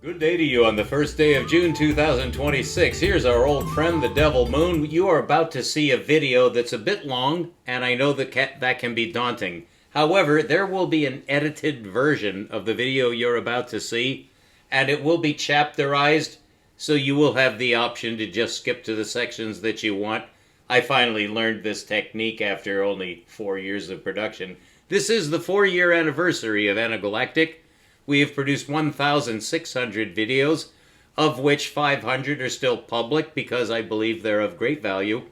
Good day to you on the first day of June 2026. Here's our old friend, the Devil Moon. You are about to see a video that's a bit long, and I know that can be daunting. However, there will be an edited version of the video you're about to see, and it will be chapterized, so you will have the option to just skip to the sections that you want. I finally learned this technique after only 4 years of production. This is the 4-year anniversary of Anagalactic. We have produced 1,600 videos, of which 500 are still public because I believe they're of great value.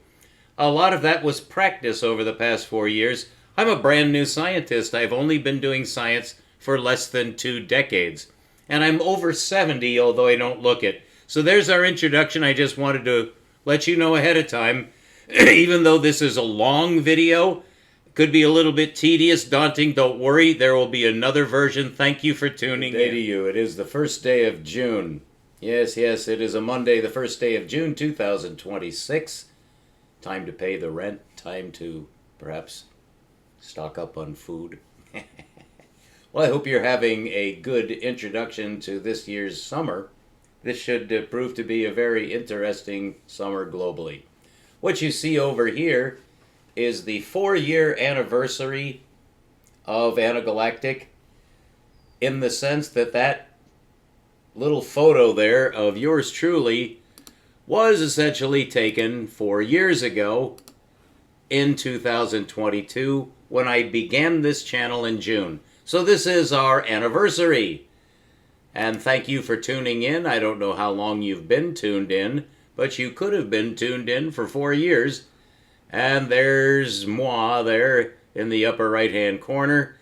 A lot of that was practice over the past 4 years. I'm a brand new scientist. I've only been doing science for less than 2 decades. And I'm over 70, although I don't look it. So there's our introduction. I just wanted to let you know ahead of time. Even though this is a long video, could be a little bit tedious, daunting. Don't worry, there will be another version. Thank you for tuning in. To you. It is the first day of June. Yes, it is a Monday, the first day of June 2026. Time to pay the rent. Time to perhaps stock up on food. Well, I hope you're having a good introduction to this year's summer. This should prove to be a very interesting summer globally. What you see over here is the 4-year anniversary of Anagalactic, in the sense that that little photo there of yours truly was essentially taken 4 years ago in 2022 when I began this channel in June. So this is our anniversary. And thank you for tuning in. I don't know how long you've been tuned in, but you could have been tuned in for 4 years. And there's moi there in the upper right-hand corner,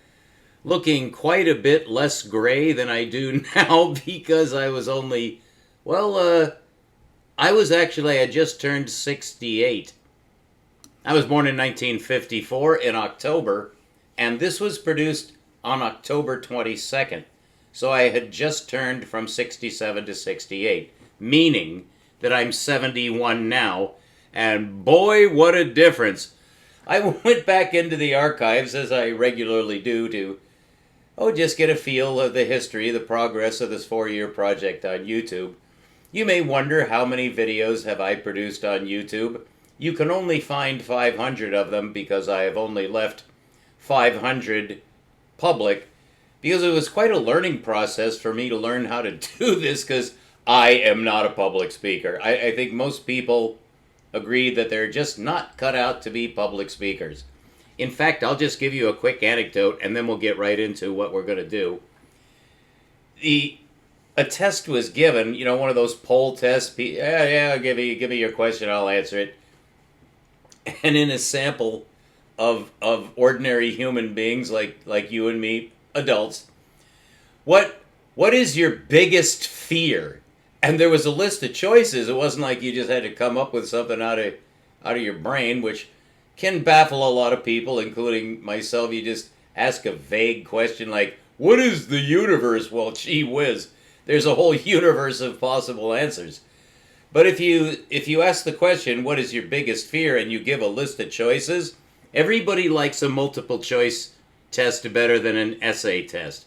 looking quite a bit less gray than I do now because I was only, I had just turned 68. I was born in 1954 in October, and this was produced on October 22nd. So I had just turned from 67 to 68, meaning that I'm 71 now. And boy, what a difference. I went back into the archives, as I regularly do, to just get a feel of the history, the progress of this 4-year project on YouTube. You may wonder, how many videos have I produced on YouTube? You can only find 500 of them because I have only left 500 public, because it was quite a learning process for me to learn how to do this, because I am not a public speaker. I think most people agree that they're just not cut out to be public speakers. In fact, I'll just give you a quick anecdote and then we'll get right into what we're going to do. A test was given, one of those poll tests. Give me your question, I'll answer it. And in a sample of ordinary human beings like you and me, adults, what is your biggest fear? And there was a list of choices. It wasn't like you just had to come up with something out of your brain, which can baffle a lot of people, including myself. You just ask a vague question like, what is the universe? Well, gee whiz, there's a whole universe of possible answers. But if you ask the question, what is your biggest fear, and you give a list of choices, everybody likes a multiple choice test better than an essay test.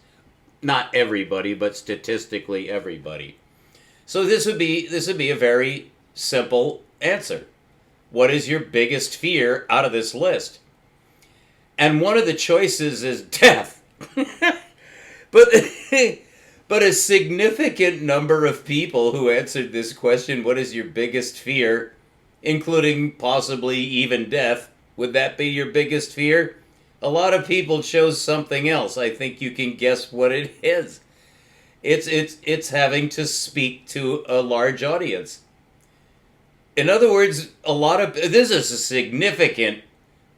Not everybody, but statistically everybody. So this would be a very simple answer. What is your biggest fear out of this list? And one of the choices is death. But a significant number of people who answered this question, what is your biggest fear, including possibly even death, would that be your biggest fear? A lot of people chose something else. I think you can guess what it is. It's having to speak to a large audience. In other words, this is a significant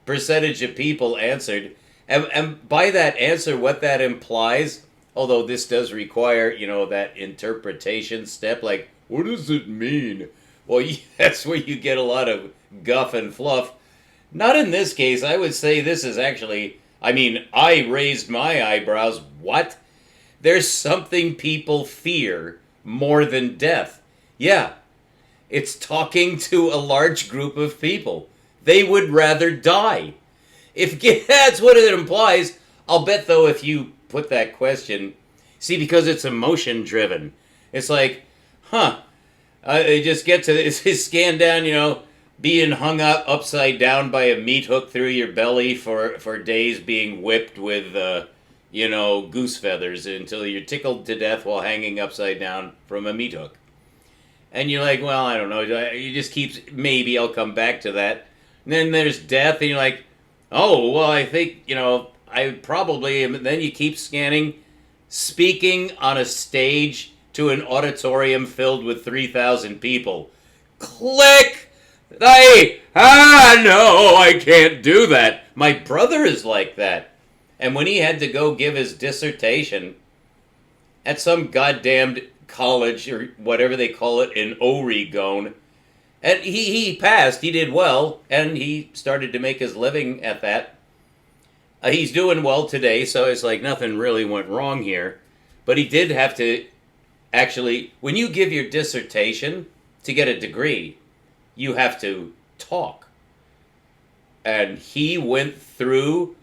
percentage of people answered, and by that answer, what that implies, although this does require, that interpretation step, like, what does it mean? Well, that's where you get a lot of guff and fluff. Not in this case. I would say this is actually, I raised my eyebrows. What? There's something people fear more than death. Yeah, it's talking to a large group of people. They would rather die. If that's what it implies, I'll bet, though, if you put that question, see, because it's emotion driven, It's like, huh? They just get to scan down, being hung up upside down by a meat hook through your belly for days, being whipped with, goose feathers until you're tickled to death while hanging upside down from a meat hook. And you're like, well, I don't know. You just keep, maybe I'll come back to that. And then there's death, and you're like, oh, well, I think, I probably am. Then you keep scanning, speaking on a stage to an auditorium filled with 3,000 people. Click! No, I can't do that. My brother is like that. And when he had to go give his dissertation at some goddamned college or whatever they call it in Oregon, and he passed, he did well, and he started to make his living at that. He's doing well today, so it's like nothing really went wrong here. But he did have to actually, when you give your dissertation to get a degree, you have to talk. And he went through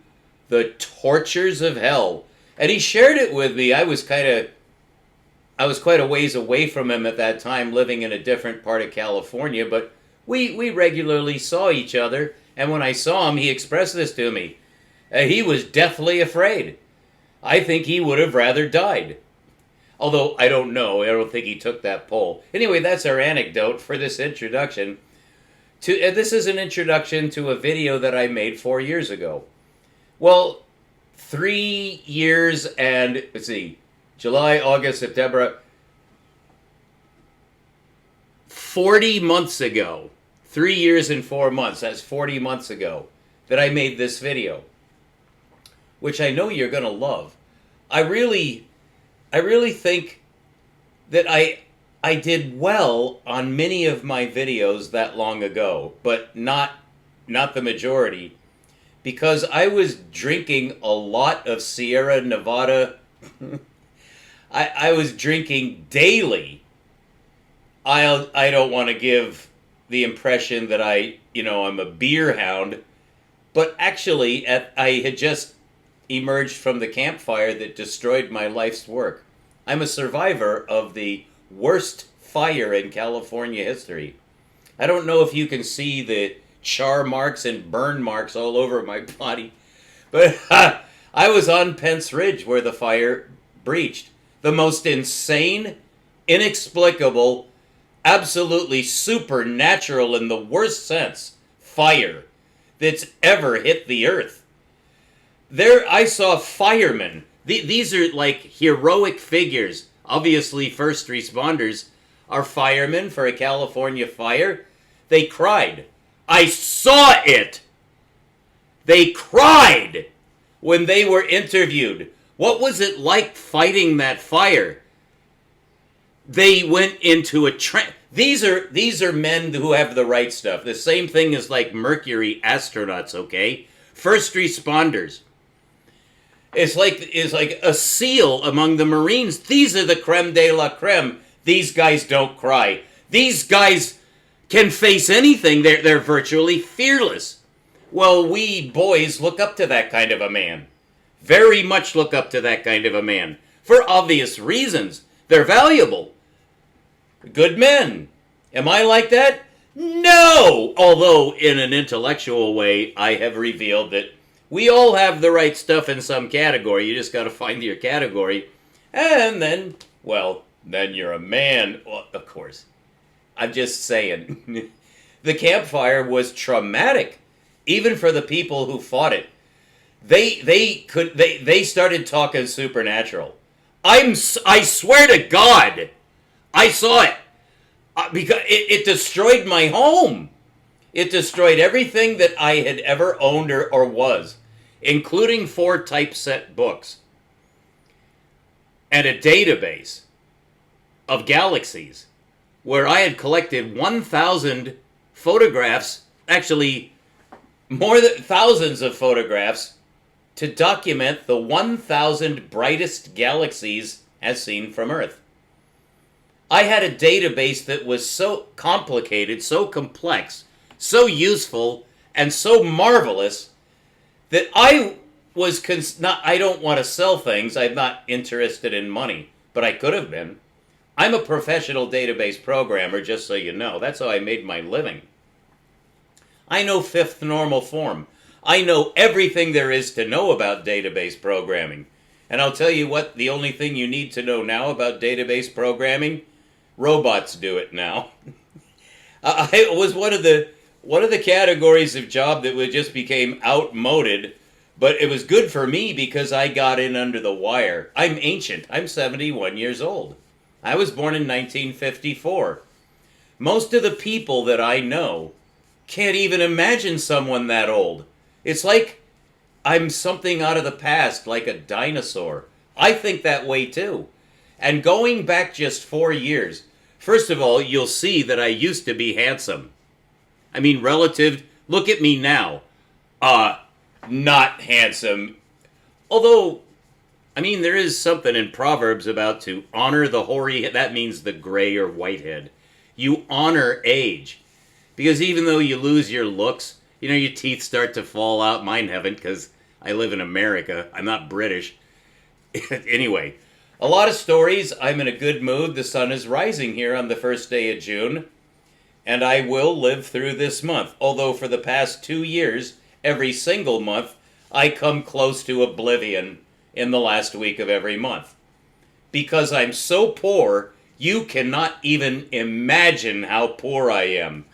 the tortures of hell. And he shared it with me. I was quite a ways away from him at that time, living in a different part of California, but we regularly saw each other, and when I saw him, he expressed this to me. He was deathly afraid. I think he would have rather died. Although, I don't know. I don't think he took that poll. Anyway, that's our anecdote for this introduction. This is an introduction to a video that I made 4 years ago. Well, 3 years and, let's see, July, August, September, 40 months ago, 3 years and 4 months, that's 40 months ago, that I made this video, which I know you're going to love. I really think that I did well on many of my videos that long ago, but not the majority, because I was drinking a lot of Sierra Nevada. I was drinking daily. I don't want to give the impression that I'm a beer hound, but actually I had just emerged from the campfire that destroyed my life's work. I'm a survivor of the worst fire in California history. I don't know if you can see the char marks and burn marks all over my body, but I was on Pence Ridge where the fire breached. The most insane, inexplicable, absolutely supernatural in the worst sense fire that's ever hit the earth. There I saw firemen. These are like heroic figures. Obviously first responders are firemen for a California fire. They cried. I saw it! They cried when they were interviewed. What was it like fighting that fire? They went into a trance. These are men who have the right stuff. The same thing as like Mercury astronauts, okay? First responders. It's like a SEAL among the Marines. These are the creme de la creme. These guys don't cry. These guys can face anything. They're virtually fearless. Well, we boys look up to that kind of a man. Very much look up to that kind of a man. For obvious reasons. They're valuable. Good men. Am I like that? No! Although, in an intellectual way, I have revealed that we all have the right stuff in some category. You just got to find your category. And then, well, then you're a man. Well, of course. I'm just saying. The campfire was traumatic. Even for the people who fought it. They started talking supernatural. I swear to God, I saw it. Because it destroyed my home. It destroyed everything that I had ever owned or was, including 4 typeset books and a database of galaxies where I had collected 1,000 photographs, actually more than thousands of photographs, to document the 1,000 brightest galaxies as seen from Earth. I had a database that was so complicated, so complex, so useful, and so marvelous that I was I don't want to sell things. I'm not interested in money, but I could have been. I'm a professional database programmer, just so you know. That's how I made my living. I know fifth normal form. I know everything there is to know about database programming. And I'll tell you what, the only thing you need to know now about database programming, robots do it now. It was one of the categories of job that just became outmoded, but it was good for me because I got in under the wire. I'm ancient. I'm 71 years old. I was born in 1954. Most of the people that I know can't even imagine someone that old. It's like I'm something out of the past, like a dinosaur. I think that way too. And going back just 4 years, first of all, you'll see that I used to be handsome. I mean, relative, look at me now. Not handsome. Although, I mean, there is something in Proverbs about to honor the hoary, that means the gray or white head. You honor age. Because even though you lose your looks, you know, your teeth start to fall out. Mine haven't because I live in America. I'm not British. Anyway, a lot of stories. I'm in a good mood. The sun is rising here on the first day of June. And I will live through this month. Although for the past 2 years, every single month, I come close to oblivion in the last week of every month. Because I'm so poor, you cannot even imagine how poor I am.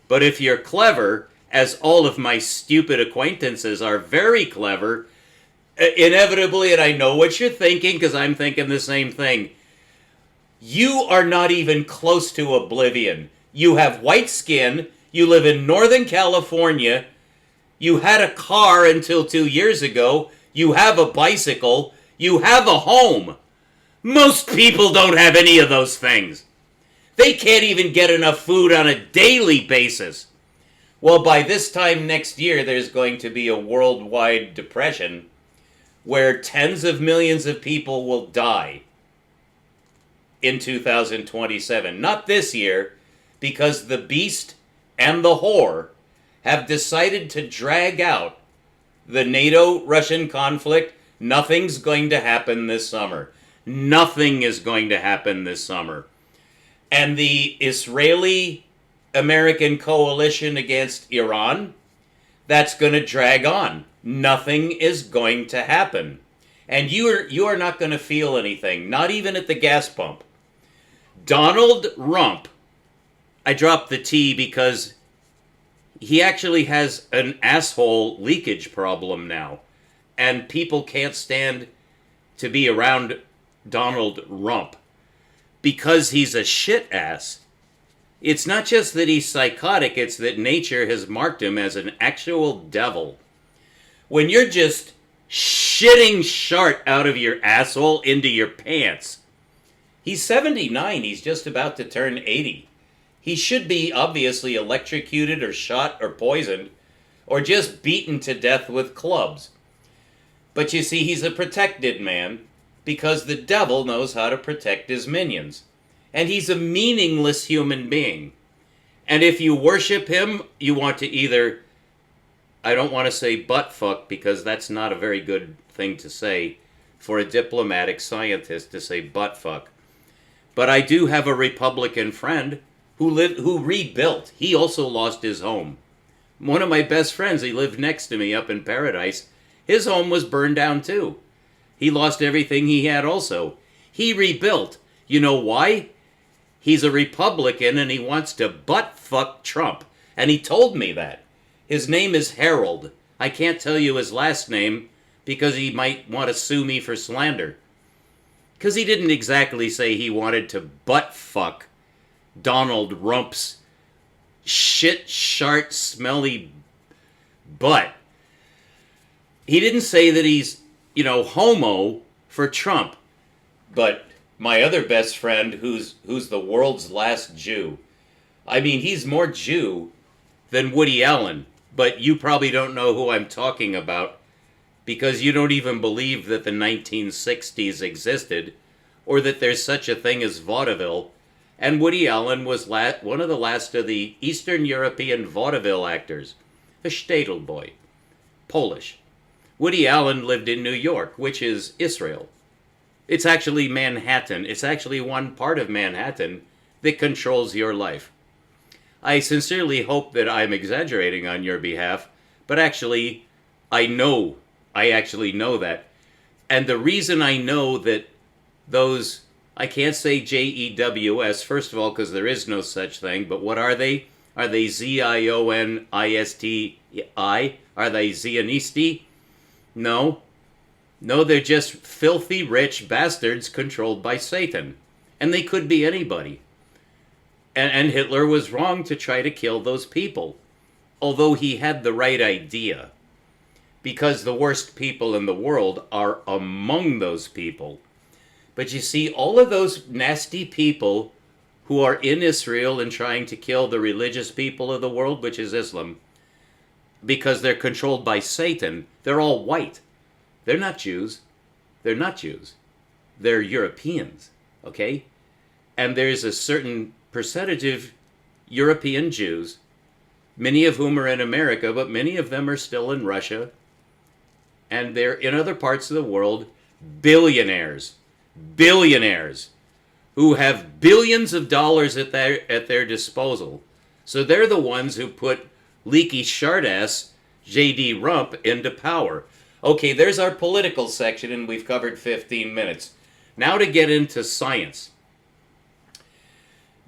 But if you're clever, as all of my stupid acquaintances are very clever, inevitably, and I know what you're thinking because I'm thinking the same thing, you are not even close to oblivion. You have white skin, you live in Northern California, you had a car until 2 years ago, you have a bicycle, you have a home. Most people don't have any of those things. They can't even get enough food on a daily basis. Well, by this time next year, there's going to be a worldwide depression where tens of millions of people will die in 2027. Not this year, because the beast and the whore have decided to drag out the NATO-Russian conflict. Nothing's going to happen this summer. Nothing is going to happen this summer. And the Israeli-American coalition against Iran, that's going to drag on. Nothing is going to happen. And you are not going to feel anything, not even at the gas pump. Donald Rump, I dropped the T because he actually has an asshole leakage problem now. And people can't stand to be around Donald Rump because he's a shit ass. It's not just that he's psychotic, it's that nature has marked him as an actual devil. When you're just shitting shart out of your asshole into your pants. He's 79, he's just about to turn 80. He should be obviously electrocuted or shot or poisoned or just beaten to death with clubs. But you see, he's a protected man because the devil knows how to protect his minions. And he's a meaningless human being. And if you worship him, you want to either, I don't want to say butt fuck because that's not a very good thing to say for a diplomatic scientist to say butt fuck. But I do have a Republican friend who rebuilt. He also lost his home. One of my best friends, he lived next to me up in Paradise. His home was burned down too. He lost everything he had also. He rebuilt. You know why? He's a Republican and he wants to butt fuck Trump. And he told me that. His name is Harold. I can't tell you his last name because he might want to sue me for slander. Because he didn't exactly say he wanted to butt fuck Donald Rump's shit, shart, smelly butt. He didn't say that he's, homo for Trump. But my other best friend, who's the world's last Jew, I mean, he's more Jew than Woody Allen. But you probably don't know who I'm talking about because you don't even believe that the 1960s existed or that there's such a thing as vaudeville. And Woody Allen was one of the last of the Eastern European vaudeville actors, a shtetl boy, Polish. Woody Allen lived in New York, which is Israel. It's actually Manhattan. It's actually one part of Manhattan that controls your life. I sincerely hope that I'm exaggerating on your behalf, but actually, I actually know that. And the reason I know that those, I can't say JEWS, first of all, because there is no such thing, but what are they? Are they Zionisti? Are they Zionisti? No. No, they're just filthy rich bastards controlled by Satan. And they could be anybody. And Hitler was wrong to try to kill those people, although he had the right idea. Because the worst people in the world are among those people. But you see, all of those nasty people who are in Israel and trying to kill the religious people of the world, which is Islam, because they're controlled by Satan, they're all white. They're not Jews. They're not Jews. They're Europeans, okay? And there's a certain percentage of European Jews, many of whom are in America, but many of them are still in Russia, and they're in other parts of the world, billionaires, who have billions of dollars at their disposal. So they're the ones who put leaky shard-ass J.D. Rump into power. Okay, there's our political section, and we've covered 15 minutes. Now to get into science.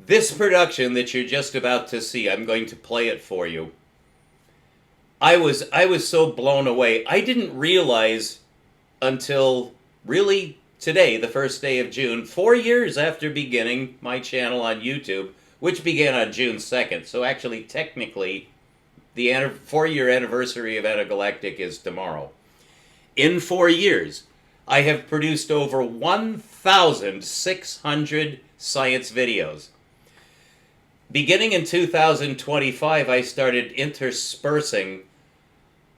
This production that you're just about to see, I'm going to play it for you. I was so blown away. I didn't realize until really today, the first day of June, 4 years after beginning my channel on YouTube, which began on June 2nd. So actually, technically, the 4-year anniversary of Intergalactic is tomorrow. In 4 years, I have produced over 1,600 science videos. Beginning in 2025, I started interspersing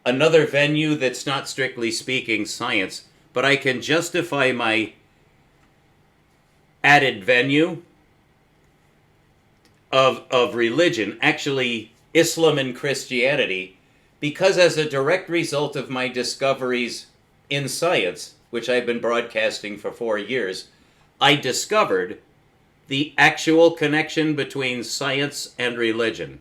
another venue that's not strictly speaking science, but I can justify my added venue of religion, actually Islam and Christianity, because as a direct result of my discoveries in science, which I've been broadcasting for 4 years, I discovered the actual connection between science and religion,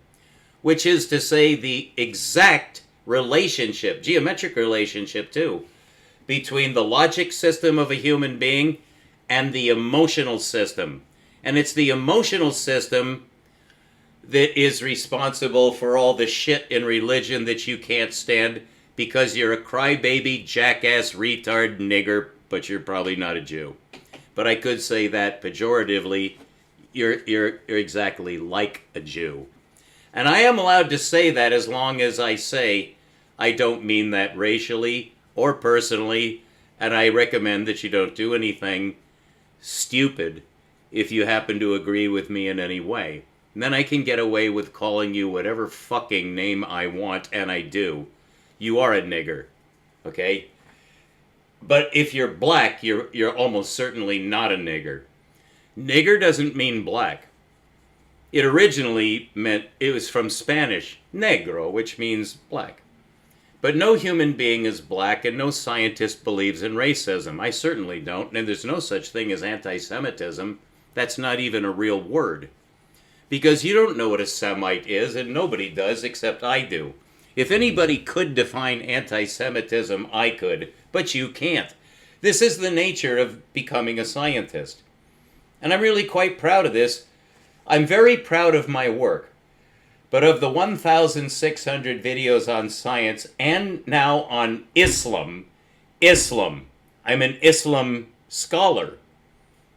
which is to say the exact relationship, geometric relationship too, between the logic system of a human being and the emotional system. And it's the emotional system that is responsible for all the shit in religion that you can't stand because you're a crybaby, jackass, retard, nigger, but you're probably not a Jew. But I could say that pejoratively, you're exactly like a Jew. And I am allowed to say that as long as I say I don't mean that racially or personally, and I recommend that you don't do anything stupid if you happen to agree with me in any way. And then I can get away with calling you whatever fucking name I want, and I do. You are a nigger, okay? But if you're black, you're almost certainly not a nigger. Nigger doesn't mean black. It originally meant, it was from Spanish, negro, which means black. But no human being is black, and no scientist believes in racism. I certainly don't, and there's no such thing as anti-Semitism. That's not even a real word. Because you don't know what a Semite is, and nobody does except I do. If anybody could define anti-Semitism, I could, but you can't. This is the nature of becoming a scientist. And I'm really quite proud of this. I'm very proud of my work. But of the 1,600 videos on science and now on Islam, I'm an Islam scholar.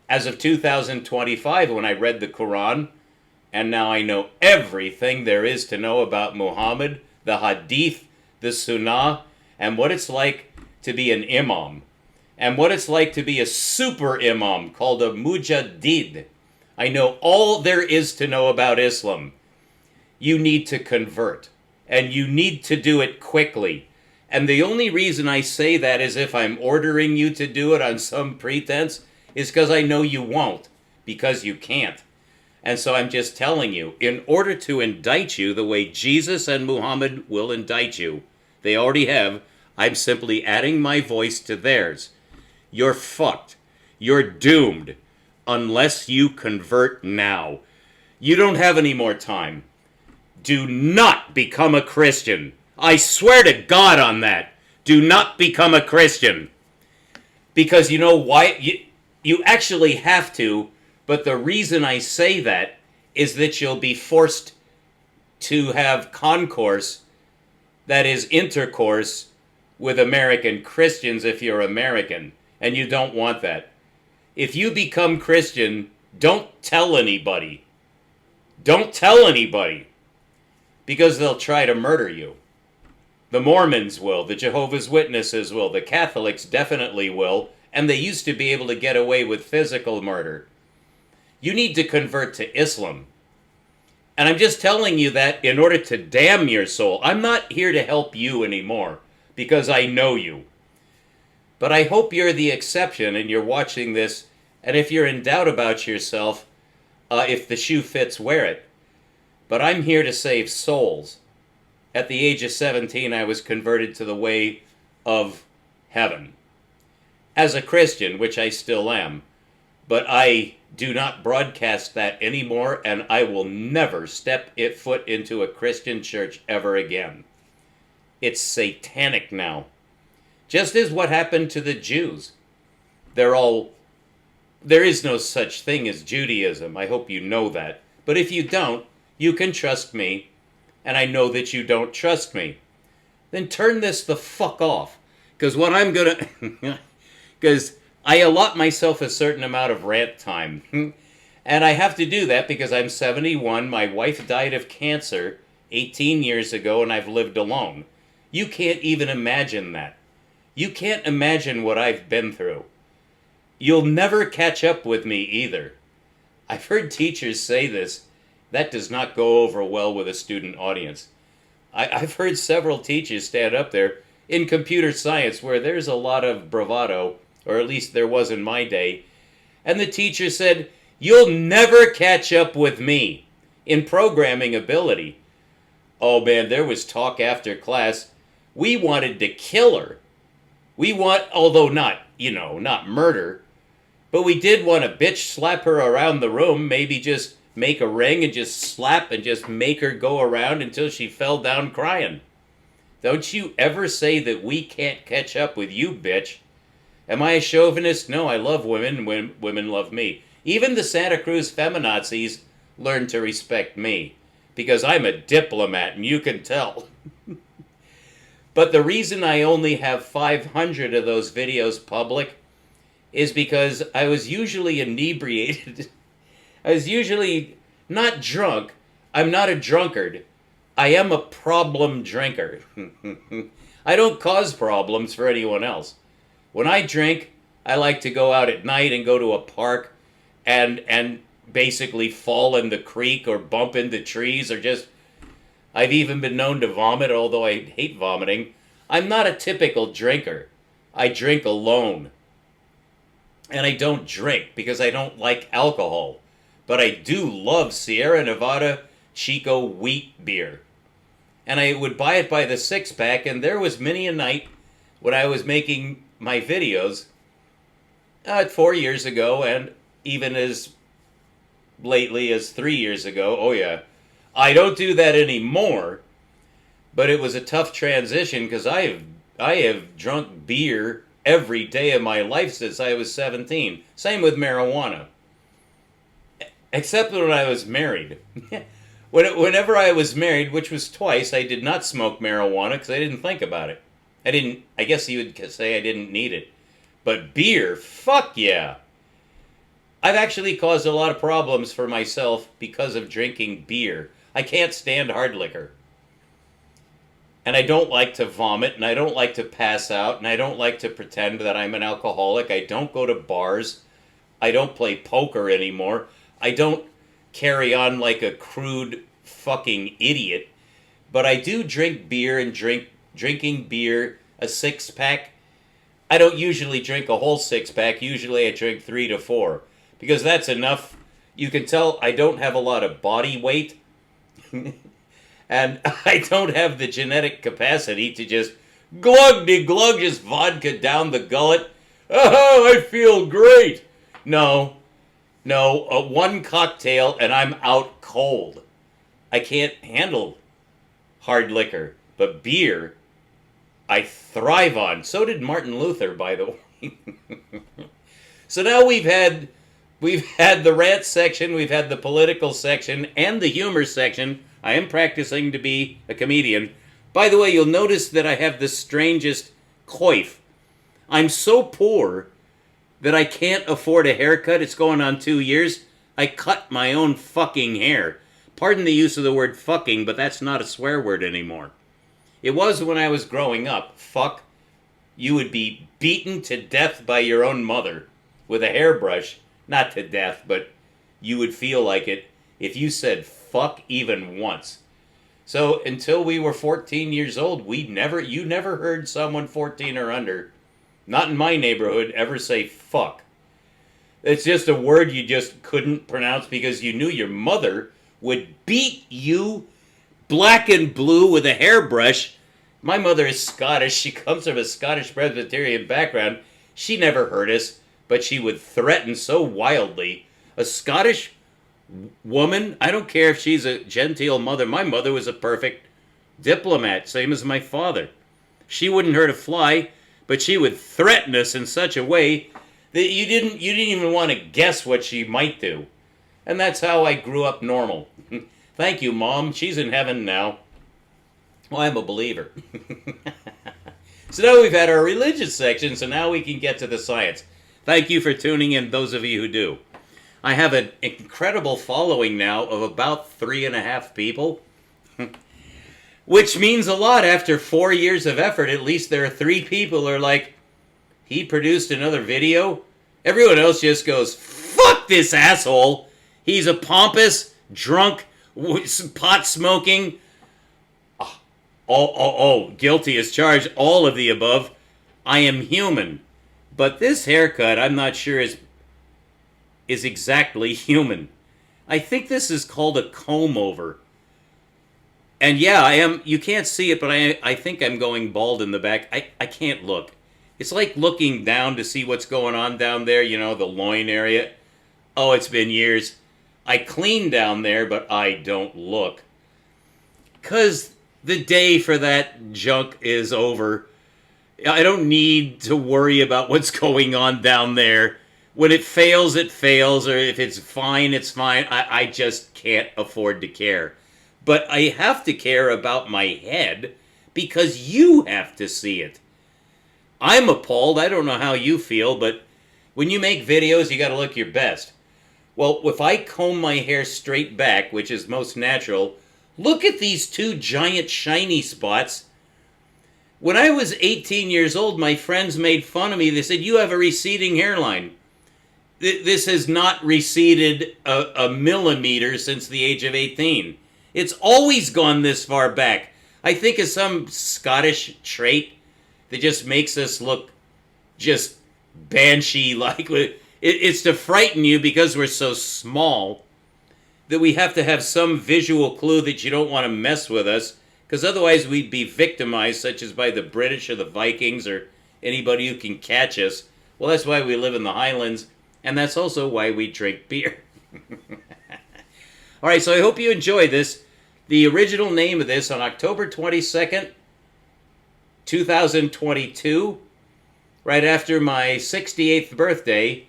As of 2025, when I read the Quran, and now I know everything there is to know about Muhammad, the Hadith, the Sunnah, and what it's like to be an imam, and what it's like to be a super imam called a mujaddid. I know all there is to know about Islam. You need to convert, and you need to do it quickly. And the only reason I say that is if I'm ordering you to do it on some pretense, is because I know you won't, because you can't. And so I'm just telling you, in order to indict you the way Jesus and Muhammad will indict you, they already have, I'm simply adding my voice to theirs. You're fucked. You're doomed unless you convert now. You don't have any more time. Do not become a Christian. I swear to God on that. Do not become a Christian. Because you know why? You actually have to, but the reason I say that is that you'll be forced to have concourse, that is intercourse, with American Christians if you're American, and you don't want that. If you become Christian, don't tell anybody. Don't tell anybody, because they'll try to murder you. The Mormons will, the Jehovah's Witnesses will, the Catholics definitely will, and they used to be able to get away with physical murder. You need to convert to Islam. And I'm just telling you that in order to damn your soul. I'm not here to help you anymore, because I know you. But I hope you're the exception and you're watching this, and if you're in doubt about yourself, if the shoe fits, wear it. But I'm here to save souls. At the age of 17, I was converted to the way of heaven. As a Christian, which I still am. But I do not broadcast that anymore, and I will never step foot into a Christian church ever again. It's satanic now. Just as what happened to the Jews. There is no such thing as Judaism. I hope you know that. But if you don't, you can trust me, and I know that you don't trust me. Then turn this the fuck off. Because what I'm gonna... Because I allot myself a certain amount of rant time. And I have to do that because I'm 71, my wife died of cancer 18 years ago, and I've lived alone. You can't even imagine that. You can't imagine what I've been through. You'll never catch up with me either. I've heard teachers say this. That does not go over well with a student audience. I've heard several teachers stand up there in computer science where there's a lot of bravado, or at least there was in my day, and the teacher said, "You'll never catch up with me in programming ability." Oh man, there was talk after class. We wanted to kill her. Although not murder, but we did want to bitch slap her around the room, maybe just make a ring and just slap and just make her go around until she fell down crying. Don't you ever say that we can't catch up with you, bitch. Am I a chauvinist? No, I love women when women love me. Even the Santa Cruz feminazis learn to respect me, because I'm a diplomat, and you can tell. But the reason I only have 500 of those videos public is because I was usually inebriated. I was usually not drunk. I'm not a drunkard. I am a problem drinker. I don't cause problems for anyone else. When I drink, I like to go out at night and go to a park and basically fall in the creek or bump into trees, or just... I've even been known to vomit, although I hate vomiting. I'm not a typical drinker. I drink alone. And I don't drink because I don't like alcohol. But I do love Sierra Nevada Chico wheat beer. And I would buy it by the 6-pack, and there was many a night when I was making my videos 4 years ago, and even as lately as 3 years ago. Oh yeah. I don't do that anymore, but it was a tough transition because I have drunk beer every day of my life since I was 17. Same with marijuana. Except when I was married. Whenever I was married, which was twice, I did not smoke marijuana because I didn't think about it. I guess you would say I didn't need it. But beer, fuck yeah. I've actually caused a lot of problems for myself because of drinking beer. I can't stand hard liquor. And I don't like to vomit, and I don't like to pass out, and I don't like to pretend that I'm an alcoholic. I don't go to bars. I don't play poker anymore. I don't carry on like a crude fucking idiot. But I do drink beer, and drinking beer, a 6-pack. I don't usually drink a whole 6-pack. Usually I drink 3 to 4. Because that's enough. You can tell I don't have a lot of body weight. And I don't have the genetic capacity to just glug-de-glug, just vodka down the gullet. Oh, I feel great. No, no, one cocktail and I'm out cold. I can't handle hard liquor, but beer I thrive on. So did Martin Luther, by the way. So now we've had the rant section, we've had the political section, and the humor section. I am practicing to be a comedian. By the way, you'll notice that I have the strangest coif. I'm so poor that I can't afford a haircut. It's going on 2 years. I cut my own fucking hair. Pardon the use of the word fucking, but that's not a swear word anymore. It was when I was growing up. Fuck. You would be beaten to death by your own mother with a hairbrush. Not to death, but you would feel like it if you said fuck even once. So until we were 14 years old, you never heard someone 14 or under, not in my neighborhood, ever say fuck. It's just a word you just couldn't pronounce because you knew your mother would beat you black and blue with a hairbrush. My mother is Scottish. She comes from a Scottish Presbyterian background. She never hurt us, but she would threaten so wildly. A Scottish woman, I don't care if she's a genteel mother. My mother was a perfect diplomat, same as my father. She wouldn't hurt a fly, but she would threaten us in such a way that you didn't even want to guess what she might do. And that's how I grew up normal. Thank you, Mom. She's in heaven now. Well, I'm a believer. So now we've had our religious section, so now we can get to the science. Thank you for tuning in, those of you who do. I have an incredible following now of about 3.5 people, which means a lot after 4 years of effort. At least there are 3 people who are like, he produced another video? Everyone else just goes, fuck this asshole. He's a pompous, drunk, pot-smoking, guilty as charged, all of the above. I am human. But this haircut, I'm not sure is exactly human. I think this is called a comb-over. And yeah, I am. You can't see it, but I think I'm going bald in the back. I can't look. It's like looking down to see what's going on down there, you know, the loin area. Oh, it's been years. I clean down there, but I don't look. 'Cause the day for that junk is over. I don't need to worry about what's going on down there. When it fails, it fails, or if it's fine, it's fine. I just can't afford to care. But I have to care about my head because you have to see it. I'm appalled. I don't know how you feel, but when you make videos, you got to look your best. Well, if I comb my hair straight back, which is most natural, look at these 2 giant shiny spots. When I was 18 years old, my friends made fun of me. They said, you have a receding hairline. This has not receded a millimeter since the age of 18. It's always gone this far back. I think it's some Scottish trait that just makes us look just banshee-like. It's to frighten you because we're so small that we have to have some visual clue that you don't want to mess with us, because otherwise we'd be victimized, such as by the British or the Vikings or anybody who can catch us. Well, that's why we live in the Highlands, and that's also why we drink beer. All right, so I hope you enjoy this. The original name of this, on October 22nd, 2022, right after my 68th birthday,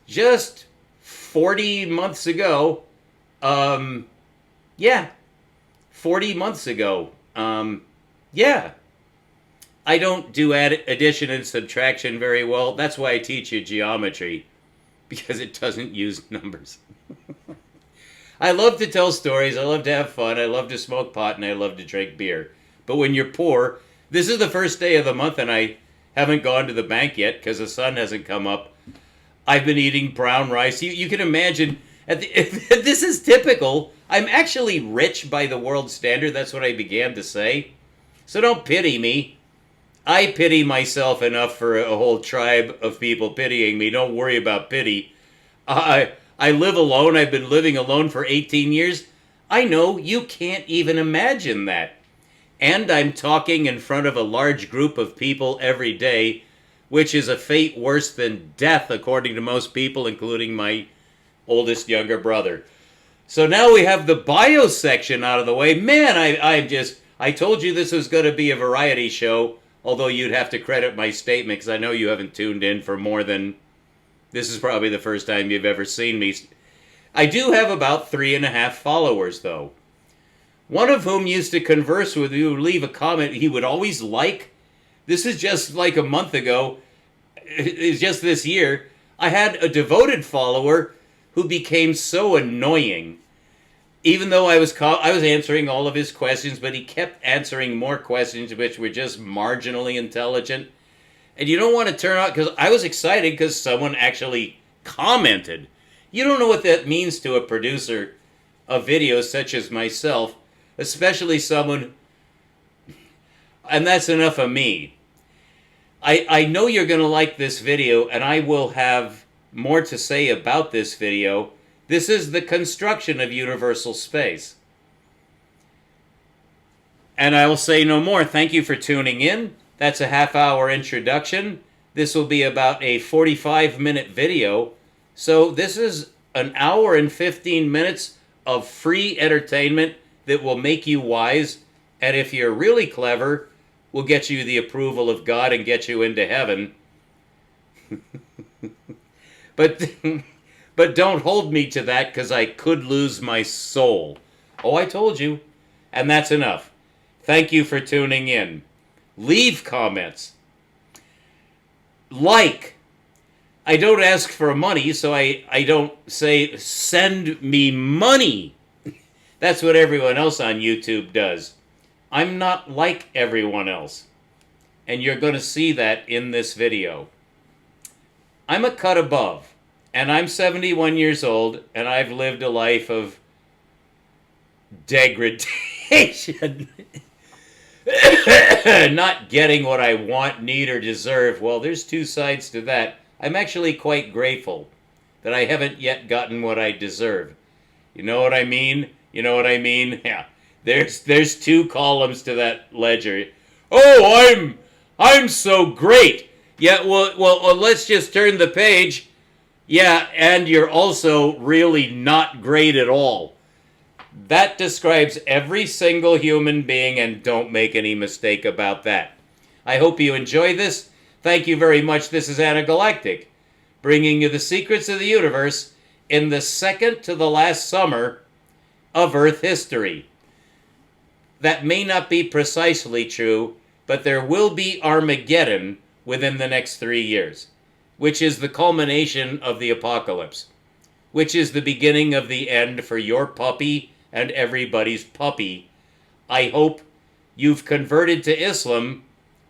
just 40 months ago, 40 months ago, I don't do addition and subtraction very well. That's why I teach you geometry, because it doesn't use numbers. I love to tell stories, I love to have fun, I love to smoke pot, and I love to drink beer. But when you're poor, this is the first day of the month, and I haven't gone to the bank yet because the sun hasn't come up. I've been eating brown rice. You can imagine, this is typical. I'm actually rich by the world standard. That's what I began to say. So don't pity me. I pity myself enough for a whole tribe of people pitying me. Don't worry about pity. I live alone. I've been living alone for 18 years. I know you can't even imagine that. And I'm talking in front of a large group of people every day, which is a fate worse than death, according to most people, including my oldest younger brother. So now we have the bio section out of the way. Man, I told you this was going to be a variety show, although you'd have to credit my statement because I know you haven't tuned in for more than, this is probably the first time you've ever seen me. I do have about 3.5 followers, though. One of whom used to converse with you, leave a comment he would always like. This is just like a month ago. It's just this year. I had a devoted follower who became so annoying. Even though I was answering all of his questions, but he kept answering more questions which were just marginally intelligent. And you don't want to turn out, because I was excited because someone actually commented. You don't know what that means to a producer of videos such as myself, especially someone, and that's enough of me. I know you're going to like this video, and I will have more to say about this video. This is the construction of universal space. And I will say no more. Thank you for tuning in. That's a half-hour introduction. This will be about a 45-minute video. So this is an hour and 15 minutes of free entertainment that will make you wise. And if you're really clever, will get you the approval of God and get you into heaven. But don't hold me to that, because I could lose my soul. Oh, I told you. And that's enough. Thank you for tuning in. Leave comments. Like. I don't ask for money, so I don't say, send me money. That's what everyone else on YouTube does. I'm not like everyone else. And you're going to see that in this video. I'm a cut above. And I'm 71 years old, and I've lived a life of degradation. Not getting what I want, need, or deserve. Well, there's two sides to that. I'm actually quite grateful that I haven't yet gotten what I deserve. You know what I mean? You know what I mean? Yeah. There's two columns to that ledger. Oh, I'm so great. Yeah, well, let's just turn the page. Yeah, and you're also really not great at all. That describes every single human being, and don't make any mistake about that. I hope you enjoy this. Thank you very much. This is Galactic, bringing you the secrets of the universe in the second to the last summer of Earth history. That may not be precisely true, but there will be Armageddon within the next 3 years, which is the culmination of the apocalypse, which is the beginning of the end for your puppy and everybody's puppy. I hope you've converted to Islam,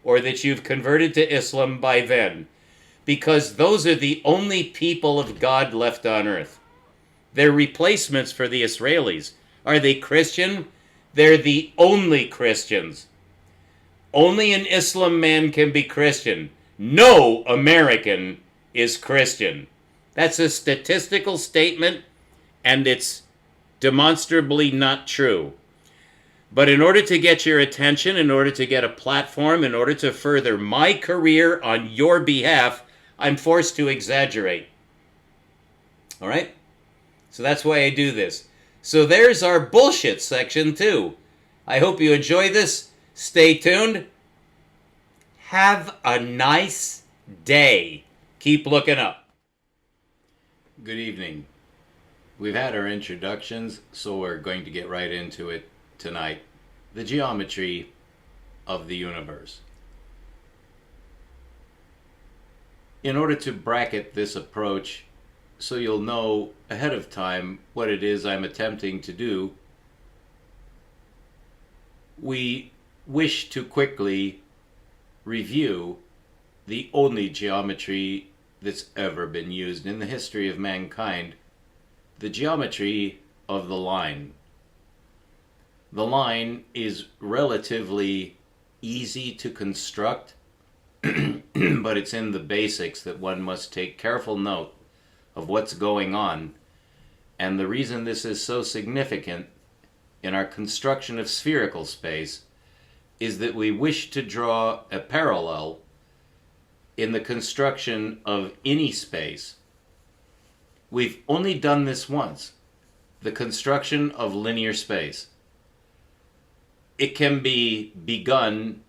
or that you've converted to Islam by then, because those are the only people of God left on earth. They're replacements for the Israelis. Are they Christian? They're the only Christians. Only an Islam man can be Christian. No American is Christian. That's a statistical statement, and it's demonstrably not true. But in order to get your attention, in order to get a platform, in order to further my career on your behalf, I'm forced to exaggerate. All right? So that's why I do this. So there's our bullshit section too. I hope you enjoy this. Stay tuned. Have a nice day. Keep looking up. Good evening. We've had our introductions, so we're going to get right into it tonight. The geometry of the universe. In order to bracket this approach, so you'll know ahead of time what it is I'm attempting to do, we wish to quickly review the only geometry that's ever been used in the history of mankind, the geometry of the line. The line is relatively easy to construct, but it's in the basics that one must take careful note of what's going on. And the reason this is so significant in our construction of spherical space is that we wish to draw a parallel in the construction of any space, we've only done this once, the construction of linear space. It can be begun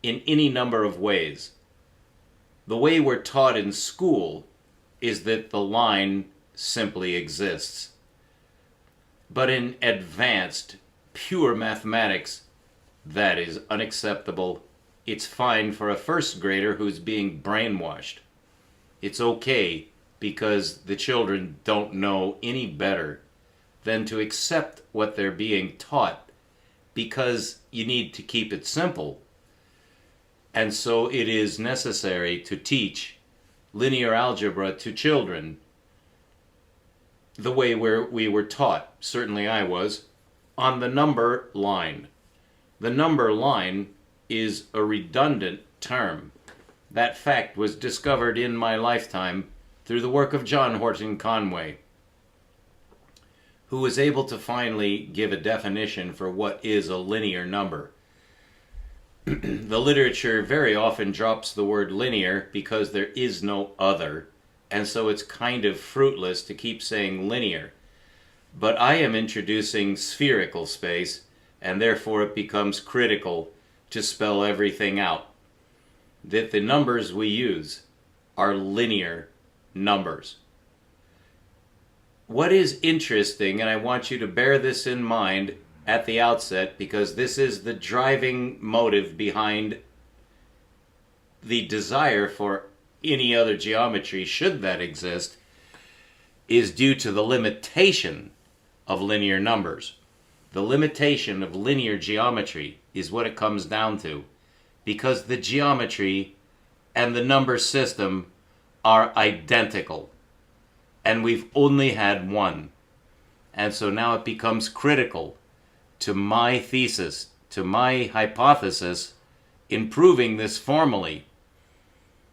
in any number of ways. The way we're taught in school is that the line simply exists. But in advanced, pure mathematics, that is unacceptable. It's fine for a first grader who's being brainwashed. It's okay because the children don't know any better than to accept what they're being taught, because you need to keep it simple. And so it is necessary to teach linear algebra to children the way we were taught, certainly I was, on the number line. The number line is a redundant term. That fact was discovered in my lifetime through the work of John Horton Conway, who was able to finally give a definition for what is a linear number. The literature very often drops the word linear because there is no other, and so it's kind of fruitless to keep saying linear. But I am introducing spherical space, and therefore it becomes critical to spell everything out. That the numbers we use are linear numbers. What is interesting, and I want you to bear this in mind at the outset, because this is the driving motive behind the desire for any other geometry, should that exist, is due to the limitation of linear numbers. The limitation of linear geometry is what it comes down to, because the geometry and the number system are identical, and we've only had one. And so now it becomes critical to my thesis, to my hypothesis, in proving this formally,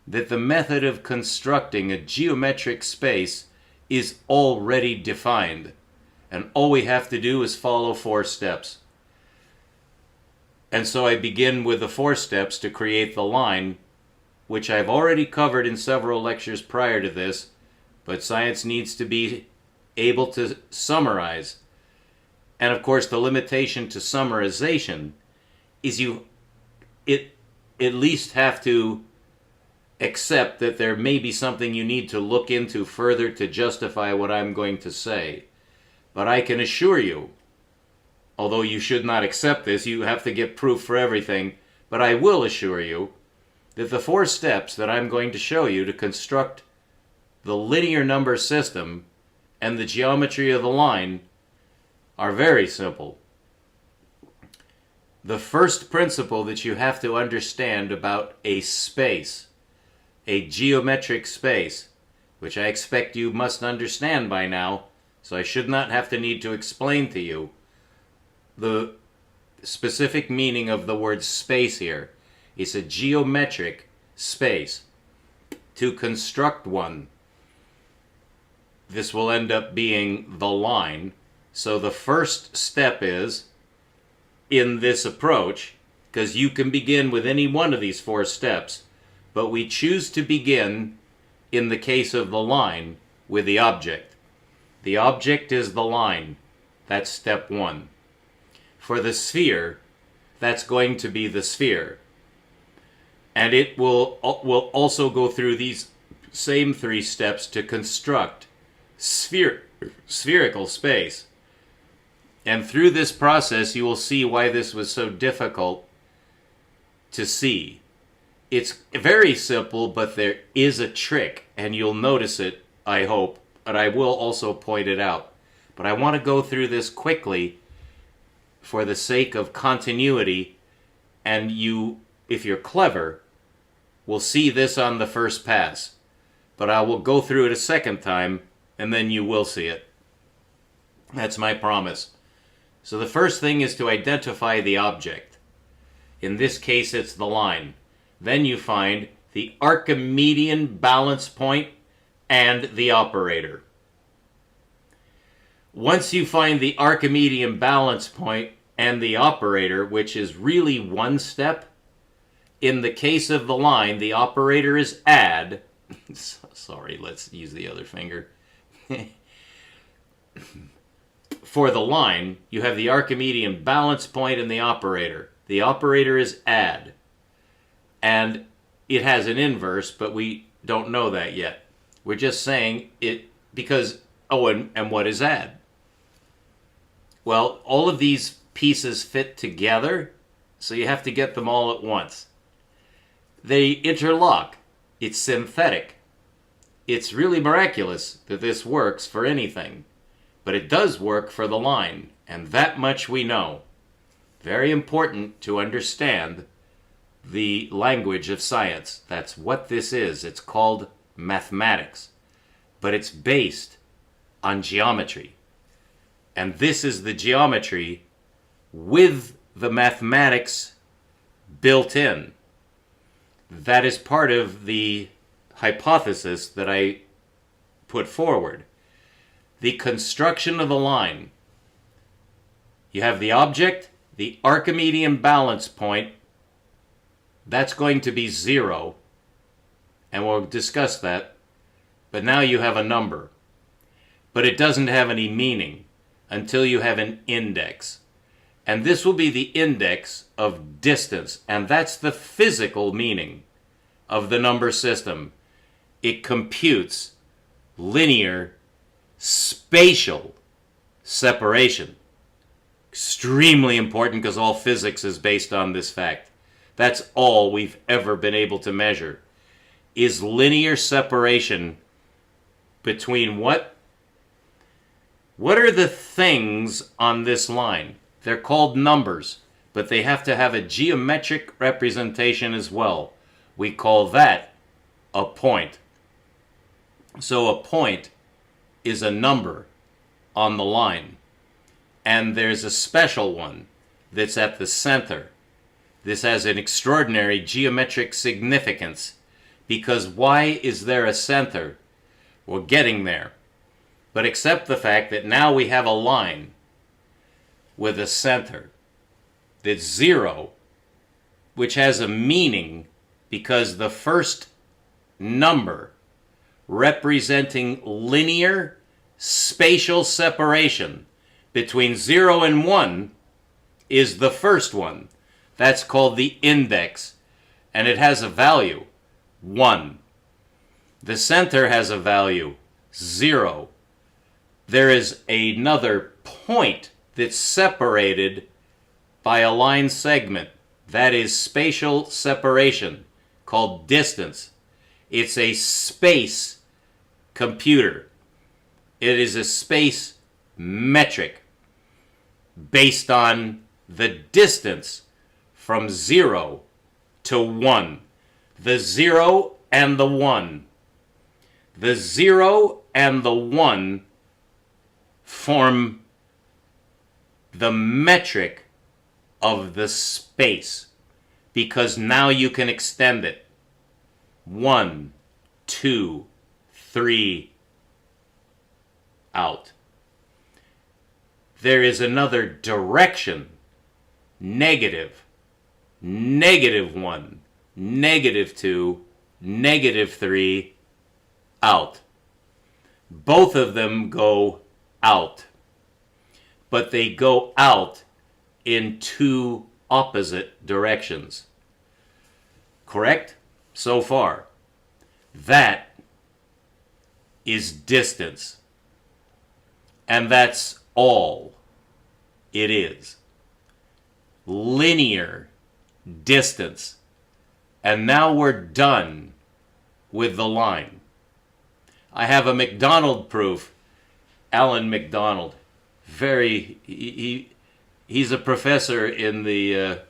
that the method of constructing a geometric space is already defined, and all we have to do is follow 4 steps. And so I begin with the 4 steps to create the line, which I've already covered in several lectures prior to this, but science needs to be able to summarize. And of course, the limitation to summarization is you at least have to accept that there may be something you need to look into further to justify what I'm going to say. But I can assure you, although you should not accept this, you have to get proof for everything, but I will assure you that the 4 steps that I'm going to show you to construct the linear number system and the geometry of the line are very simple. The first principle that you have to understand about a space, a geometric space, which I expect you must understand by now, so I should not have to need to explain to you the specific meaning of the word space here. It's a geometric space. To construct one, this will end up being the line. So the first step is, in this approach, because you can begin with any one of these 4 steps, but we choose to begin, in the case of the line, with the object. The object is the line. That's step 1. For the sphere, that's going to be the sphere. And it will also go through these same 3 steps to construct spherical space. And through this process, you will see why this was so difficult to see. It's very simple, but there is a trick, and you'll notice it, I hope, but I will also point it out. But I want to go through this quickly for the sake of continuity, and you, if you're clever, will see this on the first pass. But I will go through it a second time, and then you will see it. That's my promise. So the first thing is to identify the object. In this case, it's the line. Then you find the Archimedean balance point and the operator. Once you find the Archimedean balance point and the operator, which is really one step, in the case of the line, the operator is add. Sorry, let's use the other finger. For the line, you have the Archimedean balance point and the operator. The operator is add. And it has an inverse, but we don't know that yet. We're just saying it because, oh, and what is add? Well, all of these pieces fit together, so you have to get them all at once. They interlock. It's synthetic. It's really miraculous that this works for anything, but it does work for the line, and that much we know. Very important to understand the language of science. That's what this is. It's called mathematics, but it's based on geometry. And this is the geometry with the mathematics built in. That is part of the hypothesis that I put forward. The construction of the line. You have the object, the Archimedean balance point. That's going to be 0. And we'll discuss that. But now you have a number. But it doesn't have any meaning until you have an index. And this will be the index of distance. And that's the physical meaning of the number system. It computes linear spatial separation. Extremely important because all physics is based on this fact. That's all we've ever been able to measure, is linear separation between what are the things on this line? They're called numbers, but they have to have a geometric representation as well. We call that a point. So a point is a number on the line. And there's a special one that's at the center. This has an extraordinary geometric significance. Because why is there a center? We're getting there. But accept the fact that now we have a line with a center that's 0, which has a meaning because the first number representing linear spatial separation between 0 and 1 is the first one. That's called the index, and it has a value, 1. The center has a value, 0. There is another point that's separated by a line segment. That is spatial separation, called distance. It's a space computer. It is a space metric based on the distance from 0 to 1. The 0 and the 1. The 0 and the 1 form the metric of the space, because now you can extend it. 1, 2, 3, out. There is another direction, negative, -1, -2, -3, out. Both of them go out, but they go out in 2 opposite directions. Correct? So far. That is distance. And that's all it is. Linear distance. And now we're done with the line. I have a McDonald proof. Alan McDonald. He's a professor in the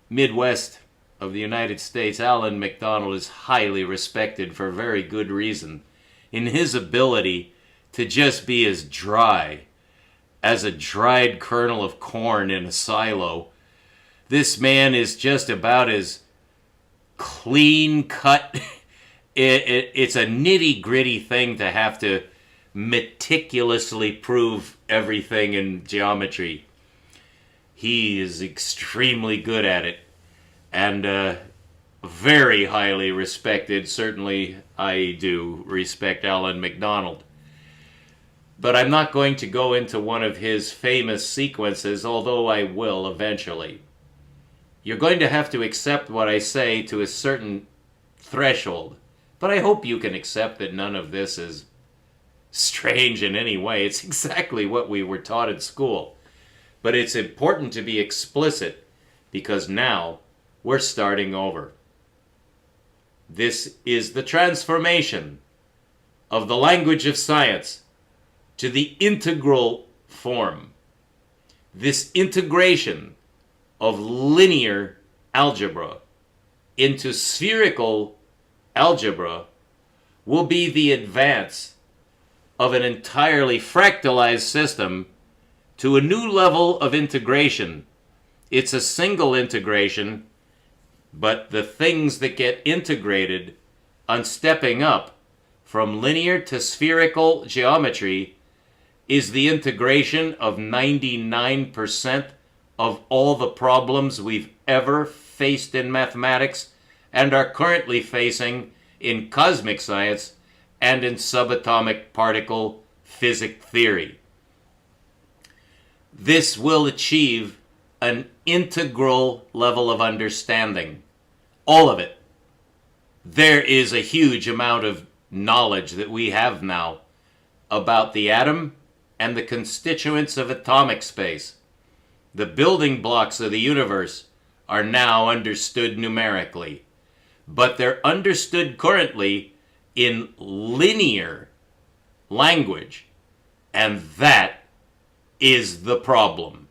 Midwest of the United States. Alan McDonald is highly respected for very good reason in his ability to just be as dry as a dried kernel of corn in a silo. This man is just about as clean cut. It's a nitty-gritty thing to have to meticulously prove everything in geometry. He is extremely good at it. And very highly respected. Certainly I do respect Alan MacDonald. But I'm not going to go into one of his famous sequences, although I will eventually. You're going to have to accept what I say to a certain threshold. But I hope you can accept that none of this is strange in any way. It's exactly what we were taught in school. But it's important to be explicit because now we're starting over. This is the transformation of the language of science to the integral form. This integration of linear algebra into spherical algebra will be the advance of an entirely fractalized system to a new level of integration. It's a single integration, but the things that get integrated on stepping up from linear to spherical geometry is the integration of 99% of all the problems we've ever faced in mathematics and are currently facing in cosmic science and in subatomic particle physics theory. This will achieve an integral level of understanding. All of it. There is a huge amount of knowledge that we have now about the atom and the constituents of atomic space. The building blocks of the universe are now understood numerically, but they're understood currently in linear language, and that is the problem.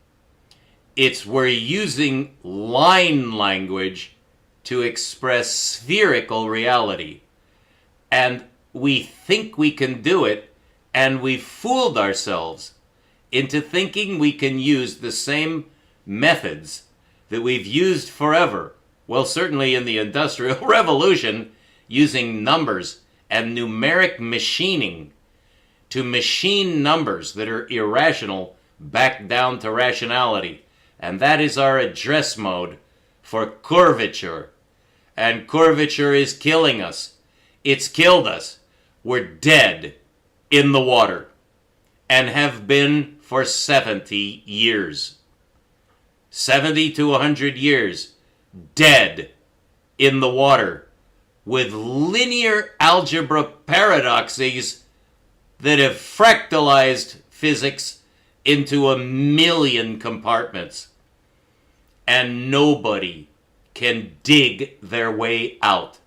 We're using line language to express spherical reality, and we think we can do it, and we've fooled ourselves into thinking we can use the same methods that we've used forever. Well, certainly in the Industrial Revolution, using numbers and numeric machining to machine numbers that are irrational back down to rationality. And that is our address mode for curvature. And curvature is killing us. It's killed us. We're dead in the water and have been for 70 years. 70 to 100 years dead in the water with linear algebra paradoxes that have fractalized physics into 1,000,000 compartments. And nobody can dig their way out.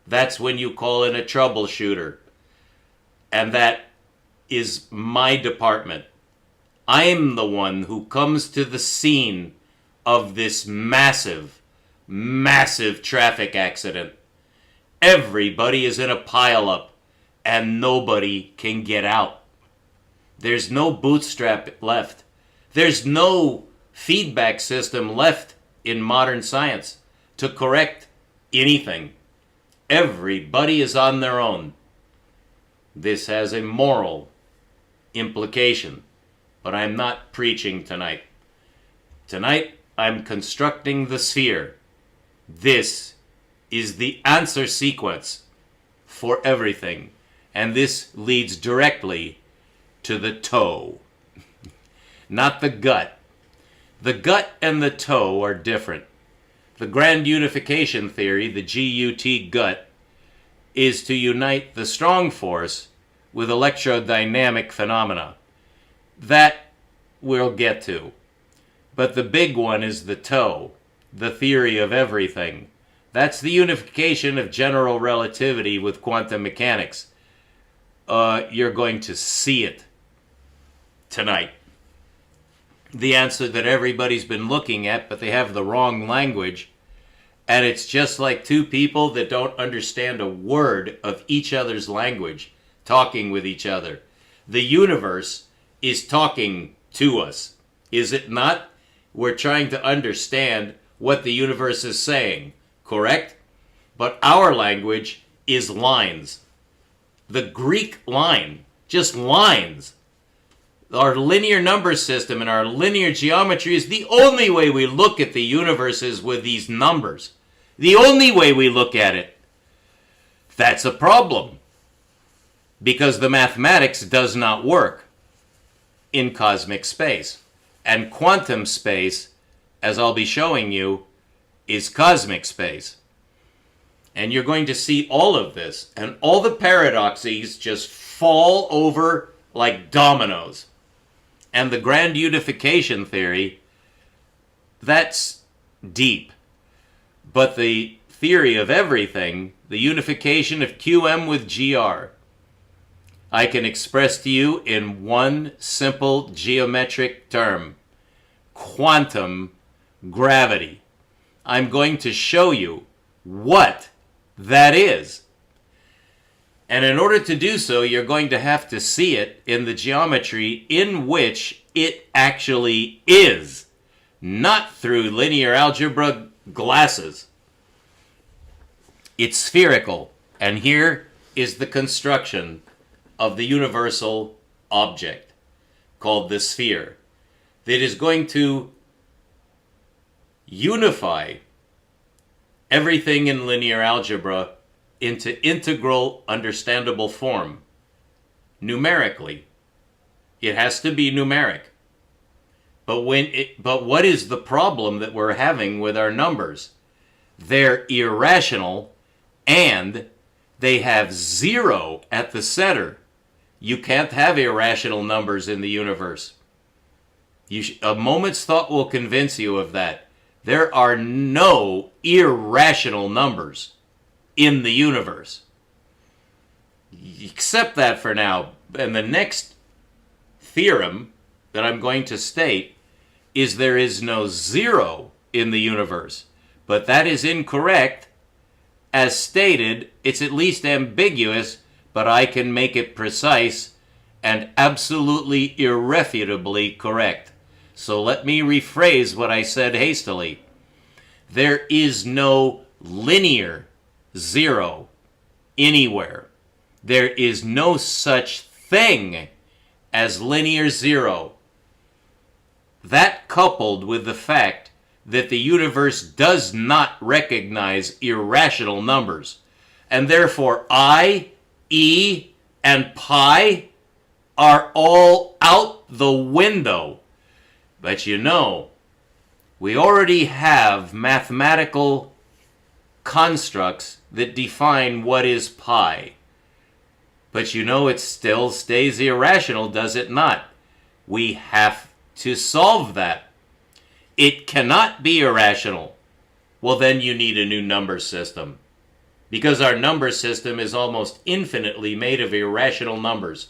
That's when you call in a troubleshooter. And that is my department. I'm the one who comes to the scene of this massive, massive traffic accident. Everybody is in a pileup, and nobody can get out. There's no bootstrap left. There's no feedback system left in modern science to correct anything. Everybody is on their own. This has a moral implication, but I'm not preaching tonight. Tonight, I'm constructing the sphere. This is the answer sequence for everything, and this leads directly to the toe, not the gut. The gut and the toe are different. The grand unification theory, the GUT gut, is to unite the strong force with electrodynamic phenomena. That we'll get to. But the big one is the toe, the theory of everything. That's the unification of general relativity with quantum mechanics. You're going to see it tonight. The answer that everybody's been looking at, but they have the wrong language. And it's just like two people that don't understand a word of each other's language talking with each other. The universe is talking to us, is it not? We're trying to understand what the universe is saying, correct? But our language is lines. The Greek line, just lines. Our linear number system and our linear geometry is the only way we look at the universe is with these numbers. the only way we look at it, that's a problem. Because the mathematics does not work in cosmic space. And quantum space, as I'll be showing you, is cosmic space. And you're going to see all of this, and all the paradoxes just fall over like dominoes. And the grand unification theory, that's deep. But the theory of everything, the unification of QM with GR, I can express to you in one simple geometric term: quantum gravity. I'm going to show you what that is. And in order to do so, you're going to have to see it in the geometry in which it actually is, not through linear algebra glasses. It's spherical, and here is the construction of the universal object called the sphere that is going to unify everything in linear algebra into integral understandable form. Numerically, it has to be numeric. But what is the problem that we're having with our numbers? They're irrational, and they have 0 at the center. You can't have irrational numbers in the universe. A moment's thought will convince you of that. There are no irrational numbers in the universe. Accept that for now. And the next theorem that I'm going to state is there is no 0 in the universe. But that is incorrect. As stated, it's at least ambiguous, but I can make it precise and absolutely irrefutably correct. So let me rephrase what I said hastily. There is no linear 0 anywhere. There is no such thing as linear 0. That, coupled with the fact that the universe does not recognize irrational numbers, and therefore I, E, and pi are all out the window. But you know, we already have mathematical constructs that define what is pi. But you know, it still stays irrational, does it not? We have to solve that. It cannot be irrational. Well, then you need a new number system. Because our number system is almost infinitely made of irrational numbers.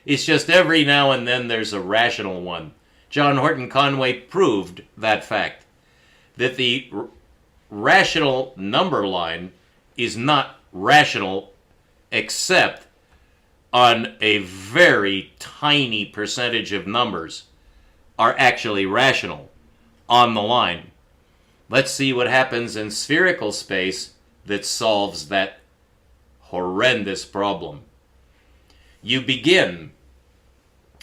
It's just every now and then there's a rational one. John Horton Conway proved that fact. That the rational number line is not rational except on a very tiny percentage of numbers are actually rational on the line. Let's see what happens in spherical space that solves that horrendous problem. You begin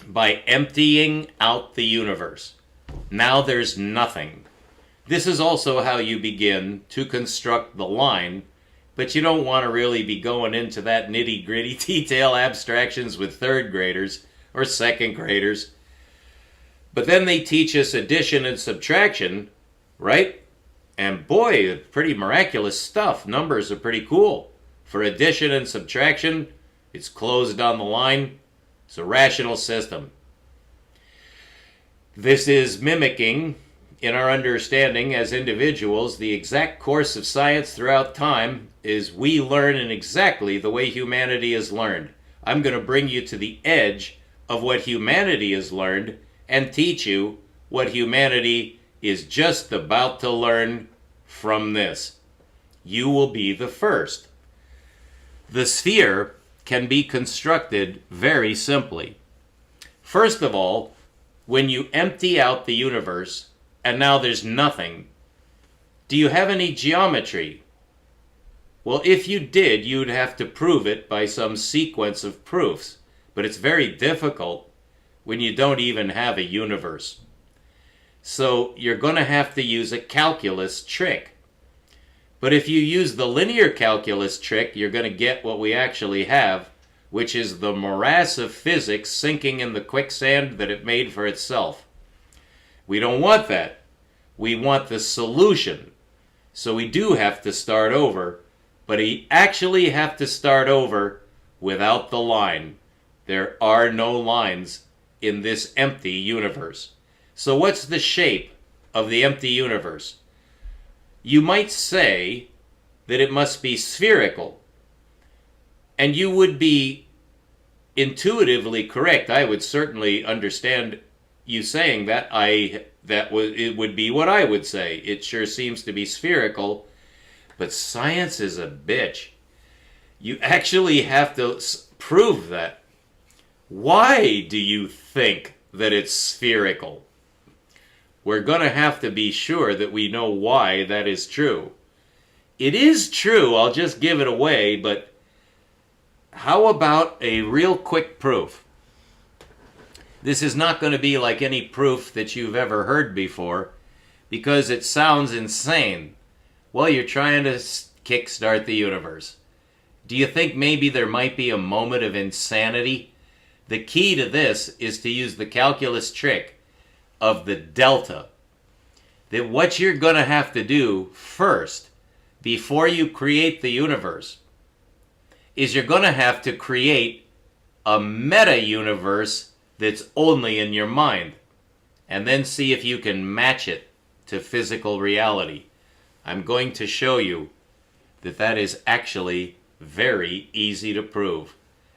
by emptying out the universe. Now there's nothing. This is also how you begin to construct the line, but you don't want to really be going into that nitty-gritty detail abstractions with third graders or second graders. But then they teach us addition and subtraction, right? And boy, it's pretty miraculous stuff. Numbers are pretty cool. For addition and subtraction, it's closed on the line. It's a rational system. This is mimicking, in our understanding as individuals, the exact course of science throughout time is we learn in exactly the way humanity has learned. I'm going to bring you to the edge of what humanity has learned and teach you what humanity is just about to learn from this. You will be the first. The sphere can be constructed very simply. First of all, when you empty out the universe and now there's nothing, do you have any geometry? Well, if you did, you'd have to prove it by some sequence of proofs, but it's very difficult when you don't even have a universe. So you're going to have to use a calculus trick. But if you use the linear calculus trick, you're going to get what we actually have, which is the morass of physics sinking in the quicksand that it made for itself. We don't want that. We want the solution. So we do have to start over, but we actually have to start over without the line. There are no lines in this empty universe. So what's the shape of the empty universe? You might say that it must be spherical. And you would be intuitively correct. I would certainly understand you saying that. It would be what I would say. It sure seems to be spherical, but science is a bitch. You actually have to prove that. Why do you think that it's spherical? We're going to have to be sure that we know why that is true. It is true, I'll just give it away, but how about a real quick proof? This is not going to be like any proof that you've ever heard before, because it sounds insane. Well, you're trying to kickstart the universe. Do you think maybe there might be a moment of insanity? The key to this is to use the calculus trick of the delta. That what you're going to have to do first, before you create the universe, is you're going to have to create a meta-universe that's only in your mind, and then see if you can match it to physical reality. I'm going to show you that that is actually very easy to prove.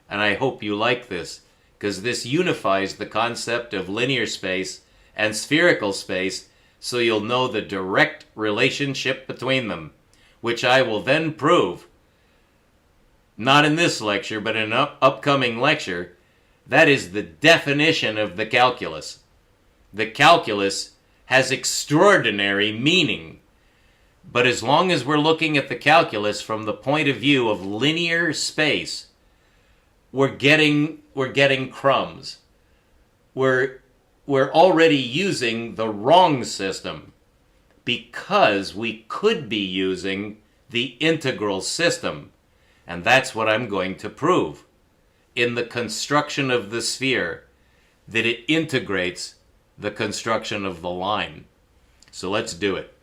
And I hope you like this, because this unifies the concept of linear space and spherical space, so you'll know the direct relationship between them, which I will then prove, not in this lecture, but in an upcoming lecture. That is the definition of the calculus. The calculus has extraordinary meaning. But as long as we're looking at the calculus from the point of view of linear space, we're getting crumbs. We're already using the wrong system, because we could be using the integral system. And that's what I'm going to prove in the construction of the sphere, that it integrates the construction of the line. So let's do it.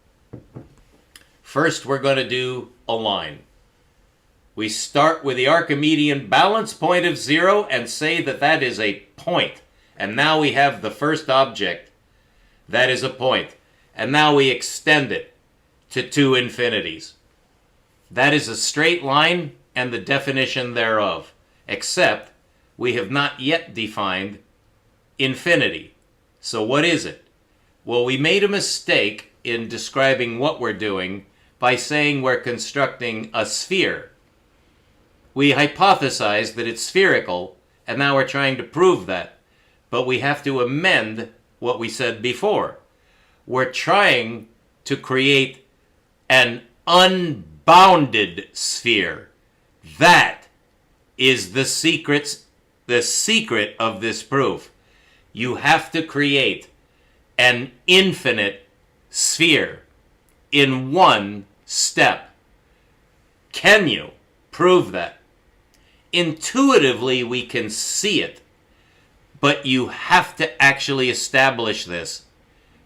First, we're going to do a line. We start with the Archimedean balance point of 0 and say that that is a point. And now we have the first object. That is a point. And now we extend it to 2 infinities. That is a straight line and the definition thereof. Except we have not yet defined infinity. So what is it? Well, we made a mistake in describing what we're doing by saying we're constructing a sphere. We hypothesized that it's spherical, and now we're trying to prove that. But we have to amend what we said before. We're trying to create an unbounded sphere. That is the secret of this proof. You have to create an infinite sphere in one step. Can you prove that? Intuitively, we can see it, but you have to actually establish this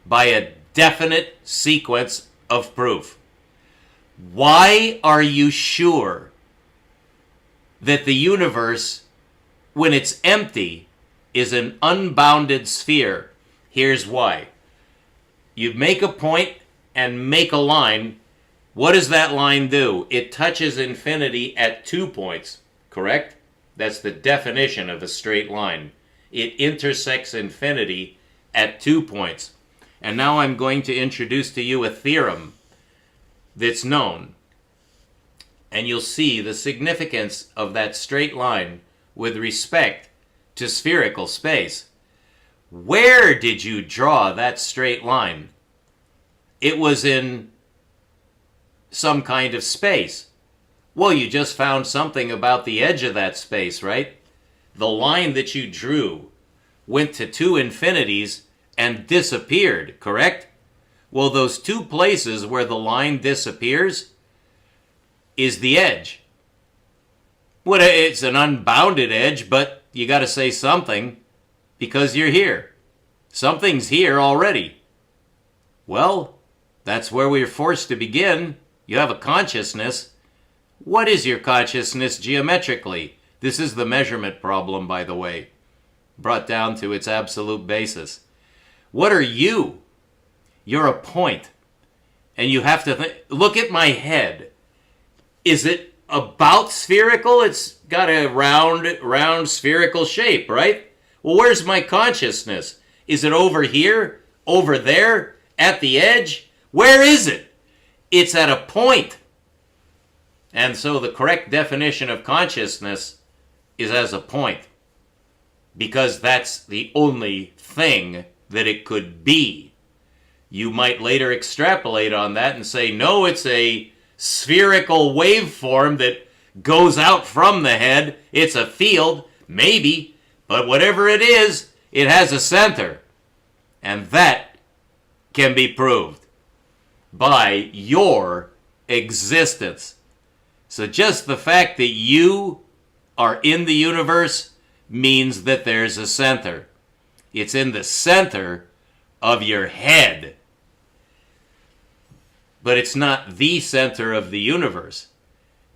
by a definite sequence of proof. Why are you sure that the universe, when it's empty, is an unbounded sphere? Here's why. You make a point and make a line. What does that line do? It touches infinity at 2 points, correct? That's the definition of a straight line. It intersects infinity at 2 points. And now I'm going to introduce to you a theorem that's known. And you'll see the significance of that straight line with respect to spherical space. Where did you draw that straight line? It was in some kind of space. Well, you just found something about the edge of that space, right? The line that you drew went to 2 infinities and disappeared, correct? Well, those 2 places where the line disappears, is the edge. Well, it's an unbounded edge, but you got to say something because you're here. Something's here already. Well, that's where we're forced to begin. You have a consciousness. What is your consciousness geometrically? This is the measurement problem, by the way, brought down to its absolute basis. What are you? You're a point. And you have to look at my head. Is it about spherical? It's got a round spherical shape, right? Well, where's my consciousness? Is it over here? Over there? At the edge? Where is it? It's at a point. And so the correct definition of consciousness is as a point. Because that's the only thing that it could be. You might later extrapolate on that and say, no, it's a spherical waveform that goes out from the head. It's a field, maybe, but whatever it is, it has a center. And that can be proved by your existence. So just the fact that you are in the universe means that there's a center. It's in the center of your head. But it's not the center of the universe.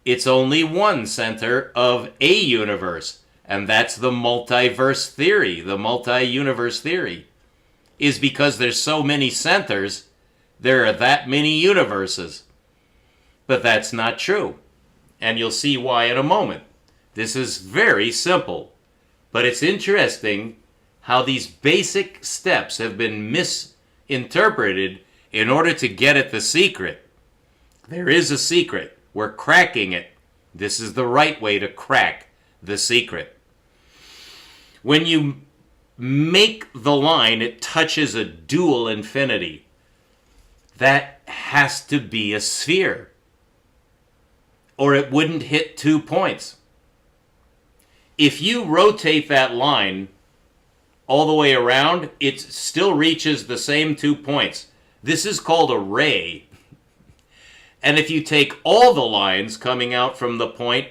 It's only one center of a universe. And that's the multiverse theory, the multi-universe theory. Is because there's so many centers, there are that many universes. But that's not true. And you'll see why in a moment. This is very simple. But it's interesting how these basic steps have been misinterpreted in order to get at the secret. There is a secret. We're cracking it. This is the right way to crack the secret. When you make the line, it touches a dual infinity. That has to be a sphere, or it wouldn't hit 2 points. If you rotate that line all the way around, it still reaches the same 2 points. This is called a ray. And if you take all the lines coming out from the point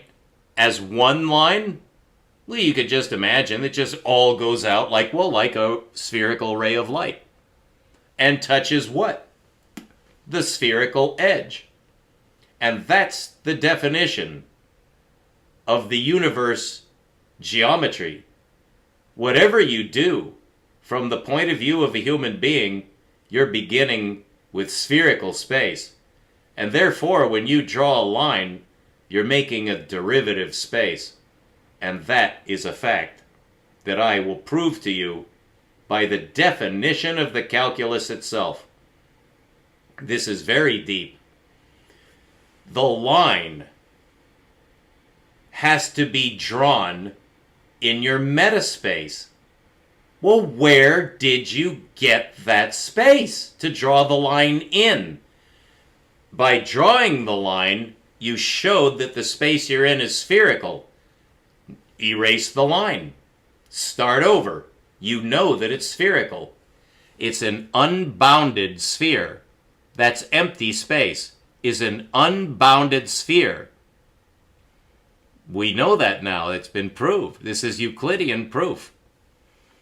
as one line, well, you could just imagine it just all goes out like a spherical ray of light. And touches what? The spherical edge. And that's the definition of the universe geometry. Whatever you do, from the point of view of a human being, you're beginning with spherical space. And therefore, when you draw a line, you're making a derivative space. And that is a fact that I will prove to you by the definition of the calculus itself. This is very deep. The line has to be drawn in your metaspace. Well, where did you get that space to draw the line in? By drawing the line, you showed that the space you're in is spherical. Erase the line. Start over. You know that it's spherical. It's an unbounded sphere. That's empty space. Is an unbounded sphere. We know that now. It's been proved. This is Euclidean proof.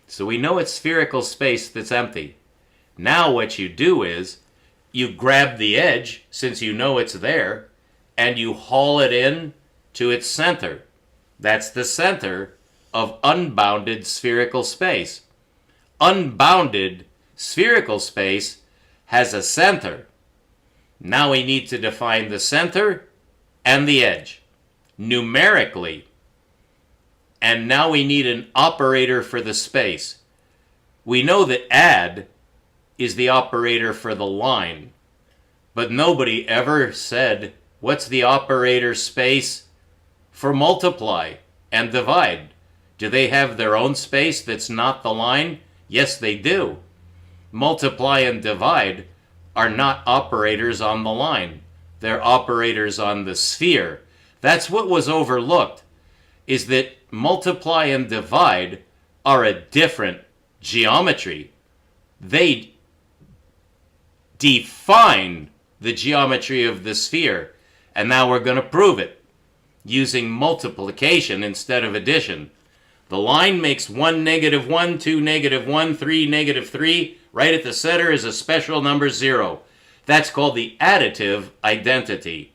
So we know it's spherical space that's empty. Now what you do is you grab the edge, since you know it's there, and you haul it in to its center. That's the center of unbounded spherical space. Unbounded spherical space has a center. Now we need to define the center and the edge numerically. And now we need an operator for the space. We know that add is the operator for the line, but nobody ever said, what's the operator space for multiply and divide? Do they have their own space that's not the line? Yes, they do. Multiply and divide are not operators on the line. They're operators on the sphere. That's what was overlooked, is that multiply and divide are a different geometry. They define the geometry of the sphere. And now we're going to prove it using multiplication instead of addition. The line makes 1, -1, 2, -1, 3, -3. Right at the center is a special number 0. That's called the additive identity.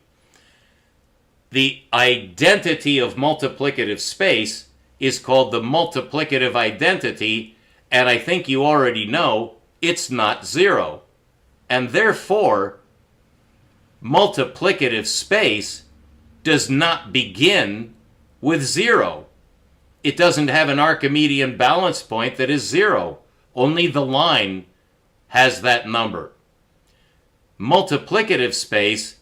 The identity of multiplicative space is called the multiplicative identity, and I think you already know it's not 0. And therefore, multiplicative space does not begin with 0. It doesn't have an Archimedean balance point that is 0. Only the line has that number. Multiplicative space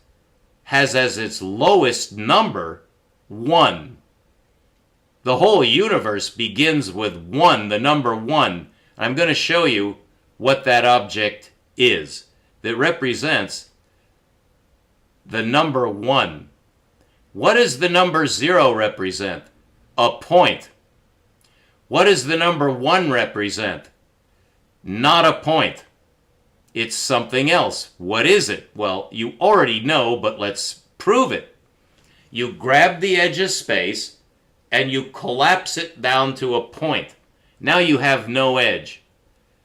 has as its lowest number 1. The whole universe begins with 1, the number 1. I'm going to show you what that object is that represents the number 1. What does the number 0 represent? A point. What does the number 1 represent? Not a point. It's something else. What is it? Well, you already know, but let's prove it. You grab the edge of space and you collapse it down to a point. Now you have no edge,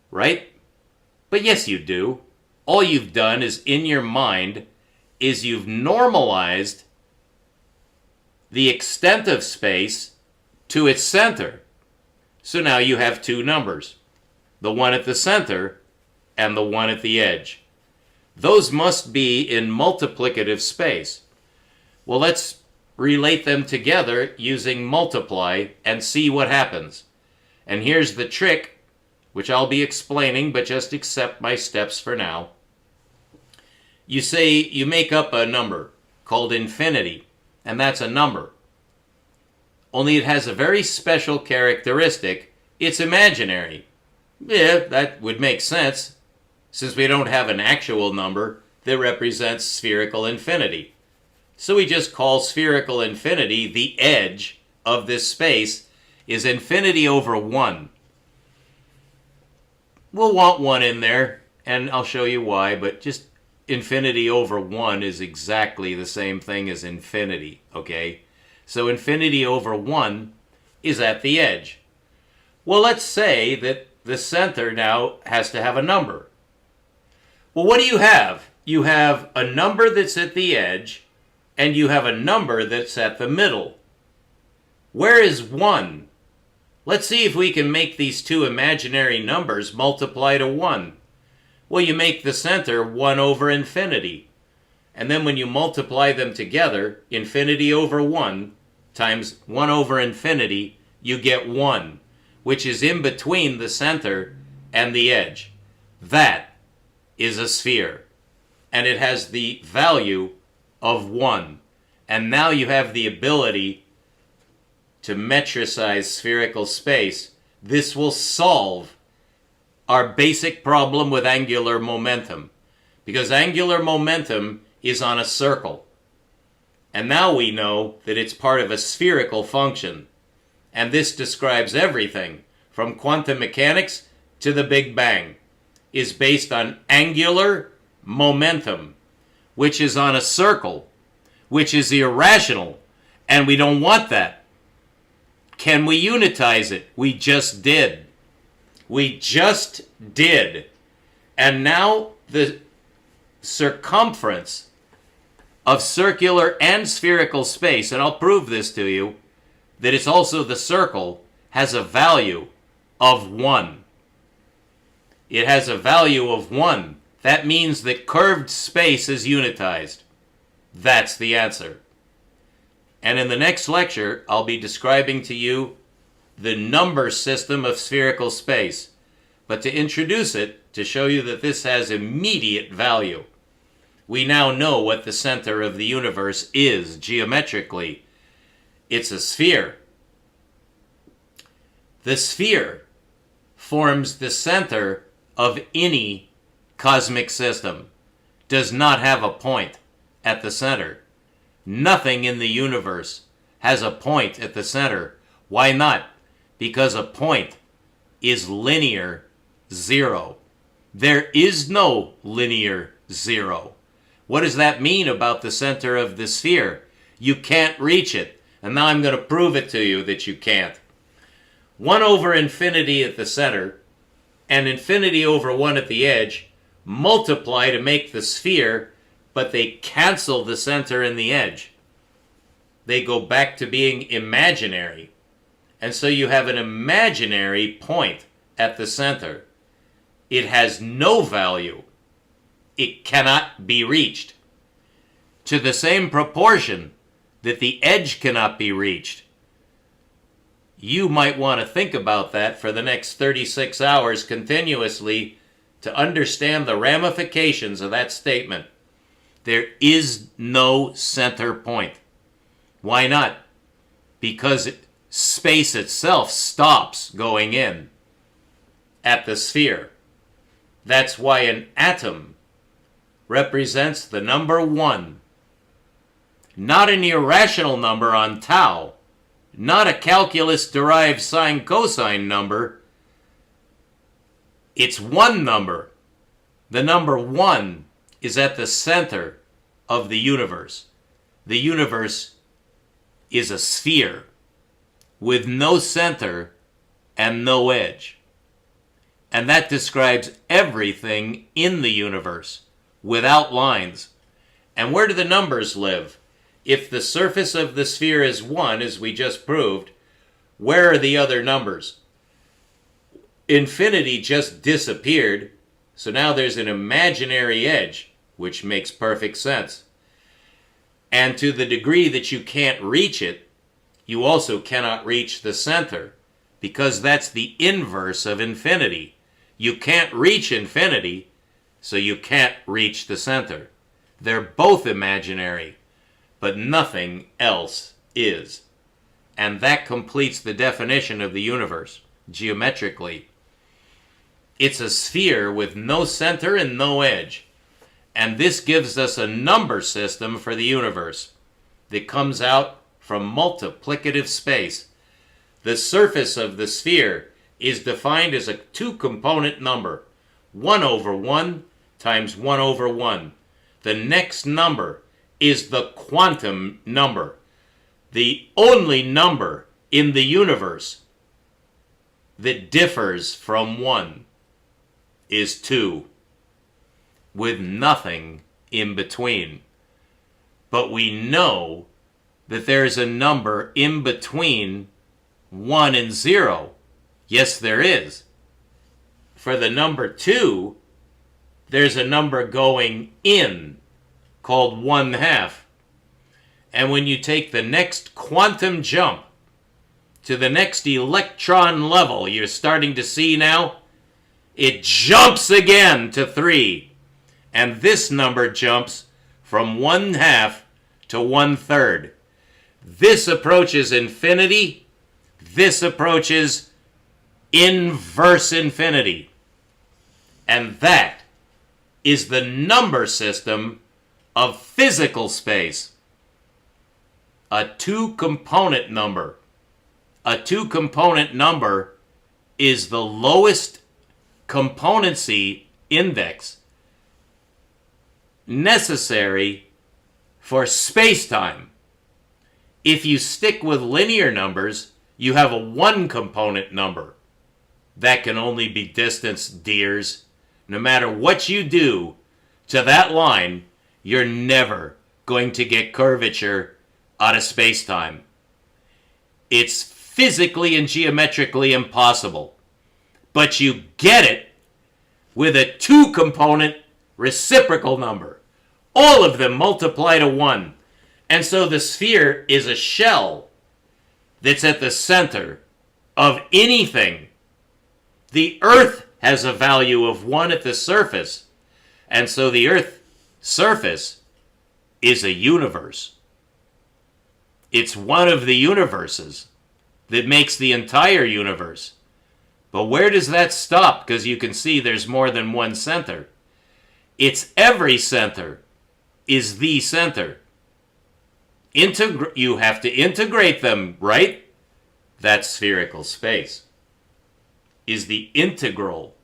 right? But yes, you do. All you've done is, in your mind, is you've normalized the extent of space to its center. So now you have two numbers, the one at the center and the one at the edge. Those must be in multiplicative space. Well, let's relate them together using multiply and see what happens. And here's the trick, which I'll be explaining, but just accept my steps for now. You say you make up a number called infinity, and that's a number. Only it has a very special characteristic. It's imaginary. Yeah, that would make sense, since we don't have an actual number that represents spherical infinity. So we just call spherical infinity the edge of this space is infinity over 1. We'll want 1 in there, and I'll show you why, but just infinity over 1 is exactly the same thing as infinity, okay? So infinity over 1 is at the edge. Well, let's say that the center now has to have a number. Well, what do you have? You have a number that's at the edge, and you have a number that's at the middle. Where is 1? Let's see if we can make these two imaginary numbers multiply to 1. Well, you make the center 1 over infinity. And then when you multiply them together, infinity over 1 times 1 over infinity, you get 1, which is in between the center and the edge. That is a sphere. And it has the value of 1. And now you have the ability to metricize spherical space. This will solve our basic problem with angular momentum, because angular momentum is on a circle. And now we know that it's part of a spherical function. And this describes everything from quantum mechanics to the Big Bang, is based on angular momentum, which is on a circle, which is irrational, and we don't want that. Can we unitize it? We just did. We just did. And now the circumference of circular and spherical space, and I'll prove this to you, that it's also the circle, has a value of 1. It has a value of 1. That means that curved space is unitized. That's the answer. And in the next lecture, I'll be describing to you the number system of spherical space. But to introduce it, to show you that this has immediate value, we now know what the center of the universe is geometrically. It's a sphere. The sphere forms the center of any cosmic system. Does not have a point at the center. Nothing in the universe has a point at the center. Why not? Because a point is linear 0. There is no linear 0. What does that mean about the center of the sphere? You can't reach it. And now I'm going to prove it to you that you can't. 1 over infinity at the center and infinity over 1 at the edge multiply to make the sphere, but they cancel the center and the edge. They go back to being imaginary. And so you have an imaginary point at the center. It has no value. It cannot be reached. To the same proportion that the edge cannot be reached. You might want to think about that for the next 36 hours continuously to understand the ramifications of that statement. There is no center point. Why not? Because space itself stops going in at the sphere. That's why an atom represents the number 1. Not an irrational number on tau, not a calculus-derived sine-cosine number. It's one number. The number 1 is at the center of the universe. The universe is a sphere with no center and no edge. And that describes everything in the universe without lines. And where do the numbers live? If the surface of the sphere is 1, as we just proved, where are the other numbers? Infinity just disappeared, so now there's an imaginary edge, which makes perfect sense. And to the degree that you can't reach it, you also cannot reach the center, because that's the inverse of infinity. You can't reach infinity, so you can't reach the center. They're both imaginary, but nothing else is. And that completes the definition of the universe, geometrically. It's a sphere with no center and no edge. And this gives us a number system for the universe that comes out from multiplicative space. The surface of the sphere is defined as a 2-component number, 1 over 1 times 1 over 1. The next number is the quantum number, the only number in the universe that differs from 1 is 2, with nothing in between. But we know that there is a number in between 1 and 0. Yes, there is. For the number 2, there's a number going in called 1/2. And when you take the next quantum jump to the next electron level you're starting to see now, it jumps again to 3. And this number jumps from 1/2 to 1/3. This approaches infinity. This approaches inverse infinity. And that is the number system of physical space. A 2-component number. A 2-component number is the lowest componency index necessary for space-time. If you stick with linear numbers, you have a 1-component number. That can only be distance, dears. No matter what you do to that line, you're never going to get curvature out of space-time. It's physically and geometrically impossible. But you get it with a 2-component reciprocal number. All of them multiply to 1. And so the sphere is a shell that's at the center of anything. The Earth has a value of 1 at the surface. And so the Earth surface is a universe. It's one of the universes that makes the entire universe. But where does that stop? Because you can see there's more than one center. It's every center is the center. You have to integrate them, right? That spherical space is the integral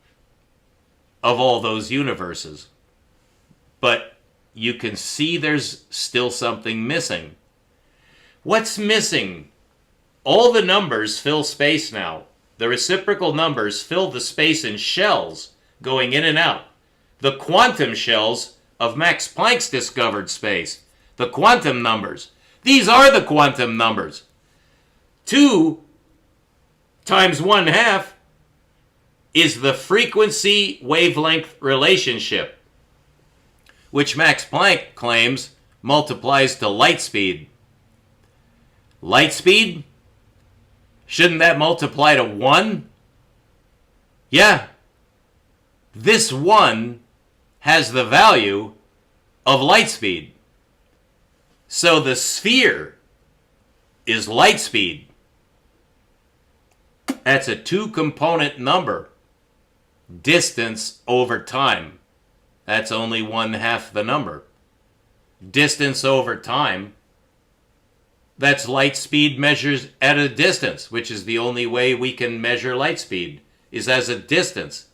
of all those universes. But you can see there's still something missing. What's missing? All the numbers fill space now. The reciprocal numbers fill the space in shells going in and out. The quantum shells of Max Planck's discovered space. The quantum numbers. These are the quantum numbers. 2 times 1/2 is the frequency wavelength relationship, which Max Planck claims multiplies to light speed. Light speed? Shouldn't that multiply to 1? Yeah. This 1 has the value of light speed. So the sphere is light speed. That's a 2-component number. Distance over time. That's only 1/2 the number. Distance over time. That's light speed measures at a distance, which is the only way we can measure light speed, is as a distance.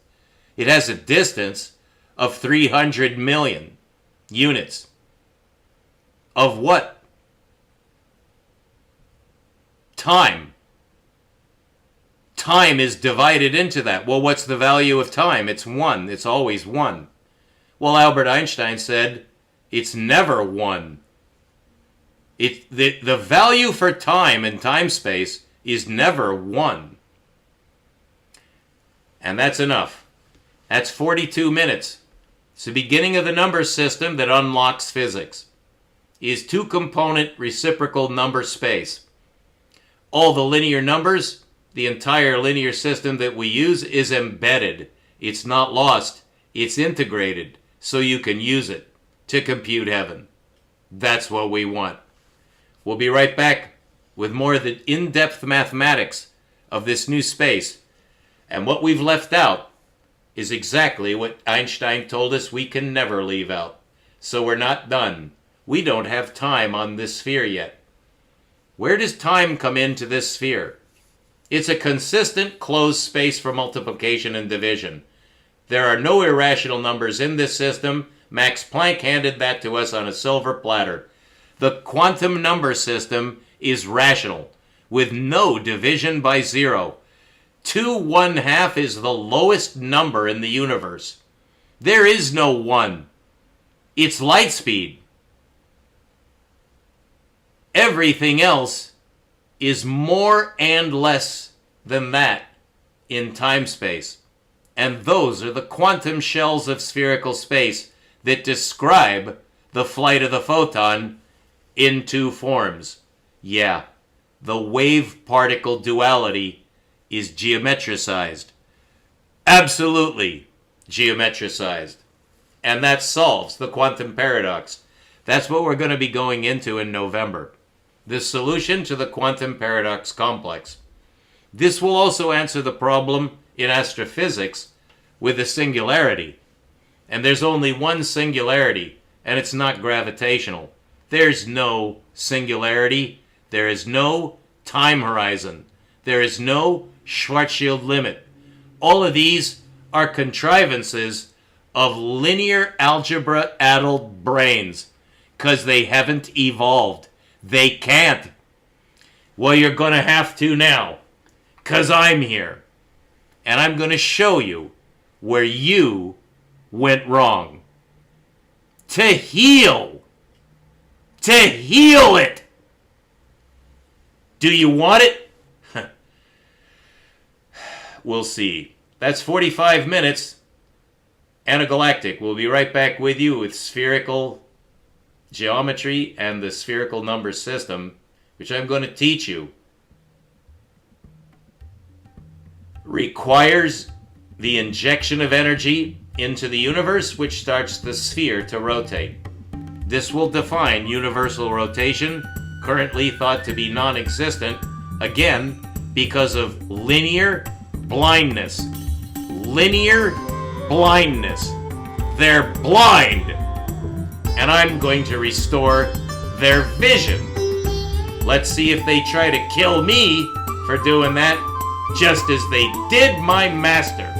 It has a distance of 300 million units. Of what? Time. Time is divided into that. Well, what's the value of time? It's 1. It's always 1. Well, Albert Einstein said it's never 1. The value for time and time-space is never 1. And that's enough. That's 42 minutes. It's the beginning of the number system that unlocks physics. Is 2-component reciprocal number space. All the linear numbers, the entire linear system that we use is embedded. It's not lost. It's integrated so you can use it to compute heaven. That's what we want. We'll be right back with more of the in-depth mathematics of this new space. And what we've left out is exactly what Einstein told us we can never leave out. So we're not done. We don't have time on this sphere yet. Where does time come into this sphere? It's a consistent closed space for multiplication and division. There are no irrational numbers in this system. Max Planck handed that to us on a silver platter. The quantum number system is rational, with no division by 0. 2 1/2 is the lowest number in the universe. There is no 1. It's light speed. Everything else is more and less than that in time-space. And those are the quantum shells of spherical space that describe the flight of the photon in 2 forms. Yeah, the wave-particle duality is geometricized. Absolutely geometricized. And that solves the quantum paradox. That's what we're going to be going into in November. The solution to the quantum paradox complex. This will also answer the problem in astrophysics with a singularity. And there's only one singularity, and it's not gravitational. There's no singularity. There is no time horizon. There is no Schwarzschild limit. All of these are contrivances of linear algebra-addled brains because they haven't evolved. They can't. Well, you're going to have to now because I'm here. And I'm going to show you where you went wrong. To heal. To heal it. Do you want it? We'll see. That's 45 minutes. Anagalactic. We'll be right back with you with spherical geometry and the spherical number system, which I'm going to teach you. Requires the injection of energy into the universe, which starts the sphere to rotate. This will define universal rotation, currently thought to be non-existent, again, because of linear blindness. Linear blindness. They're blind. And I'm going to restore their vision. Let's see if they try to kill me for doing that, just as they did my master.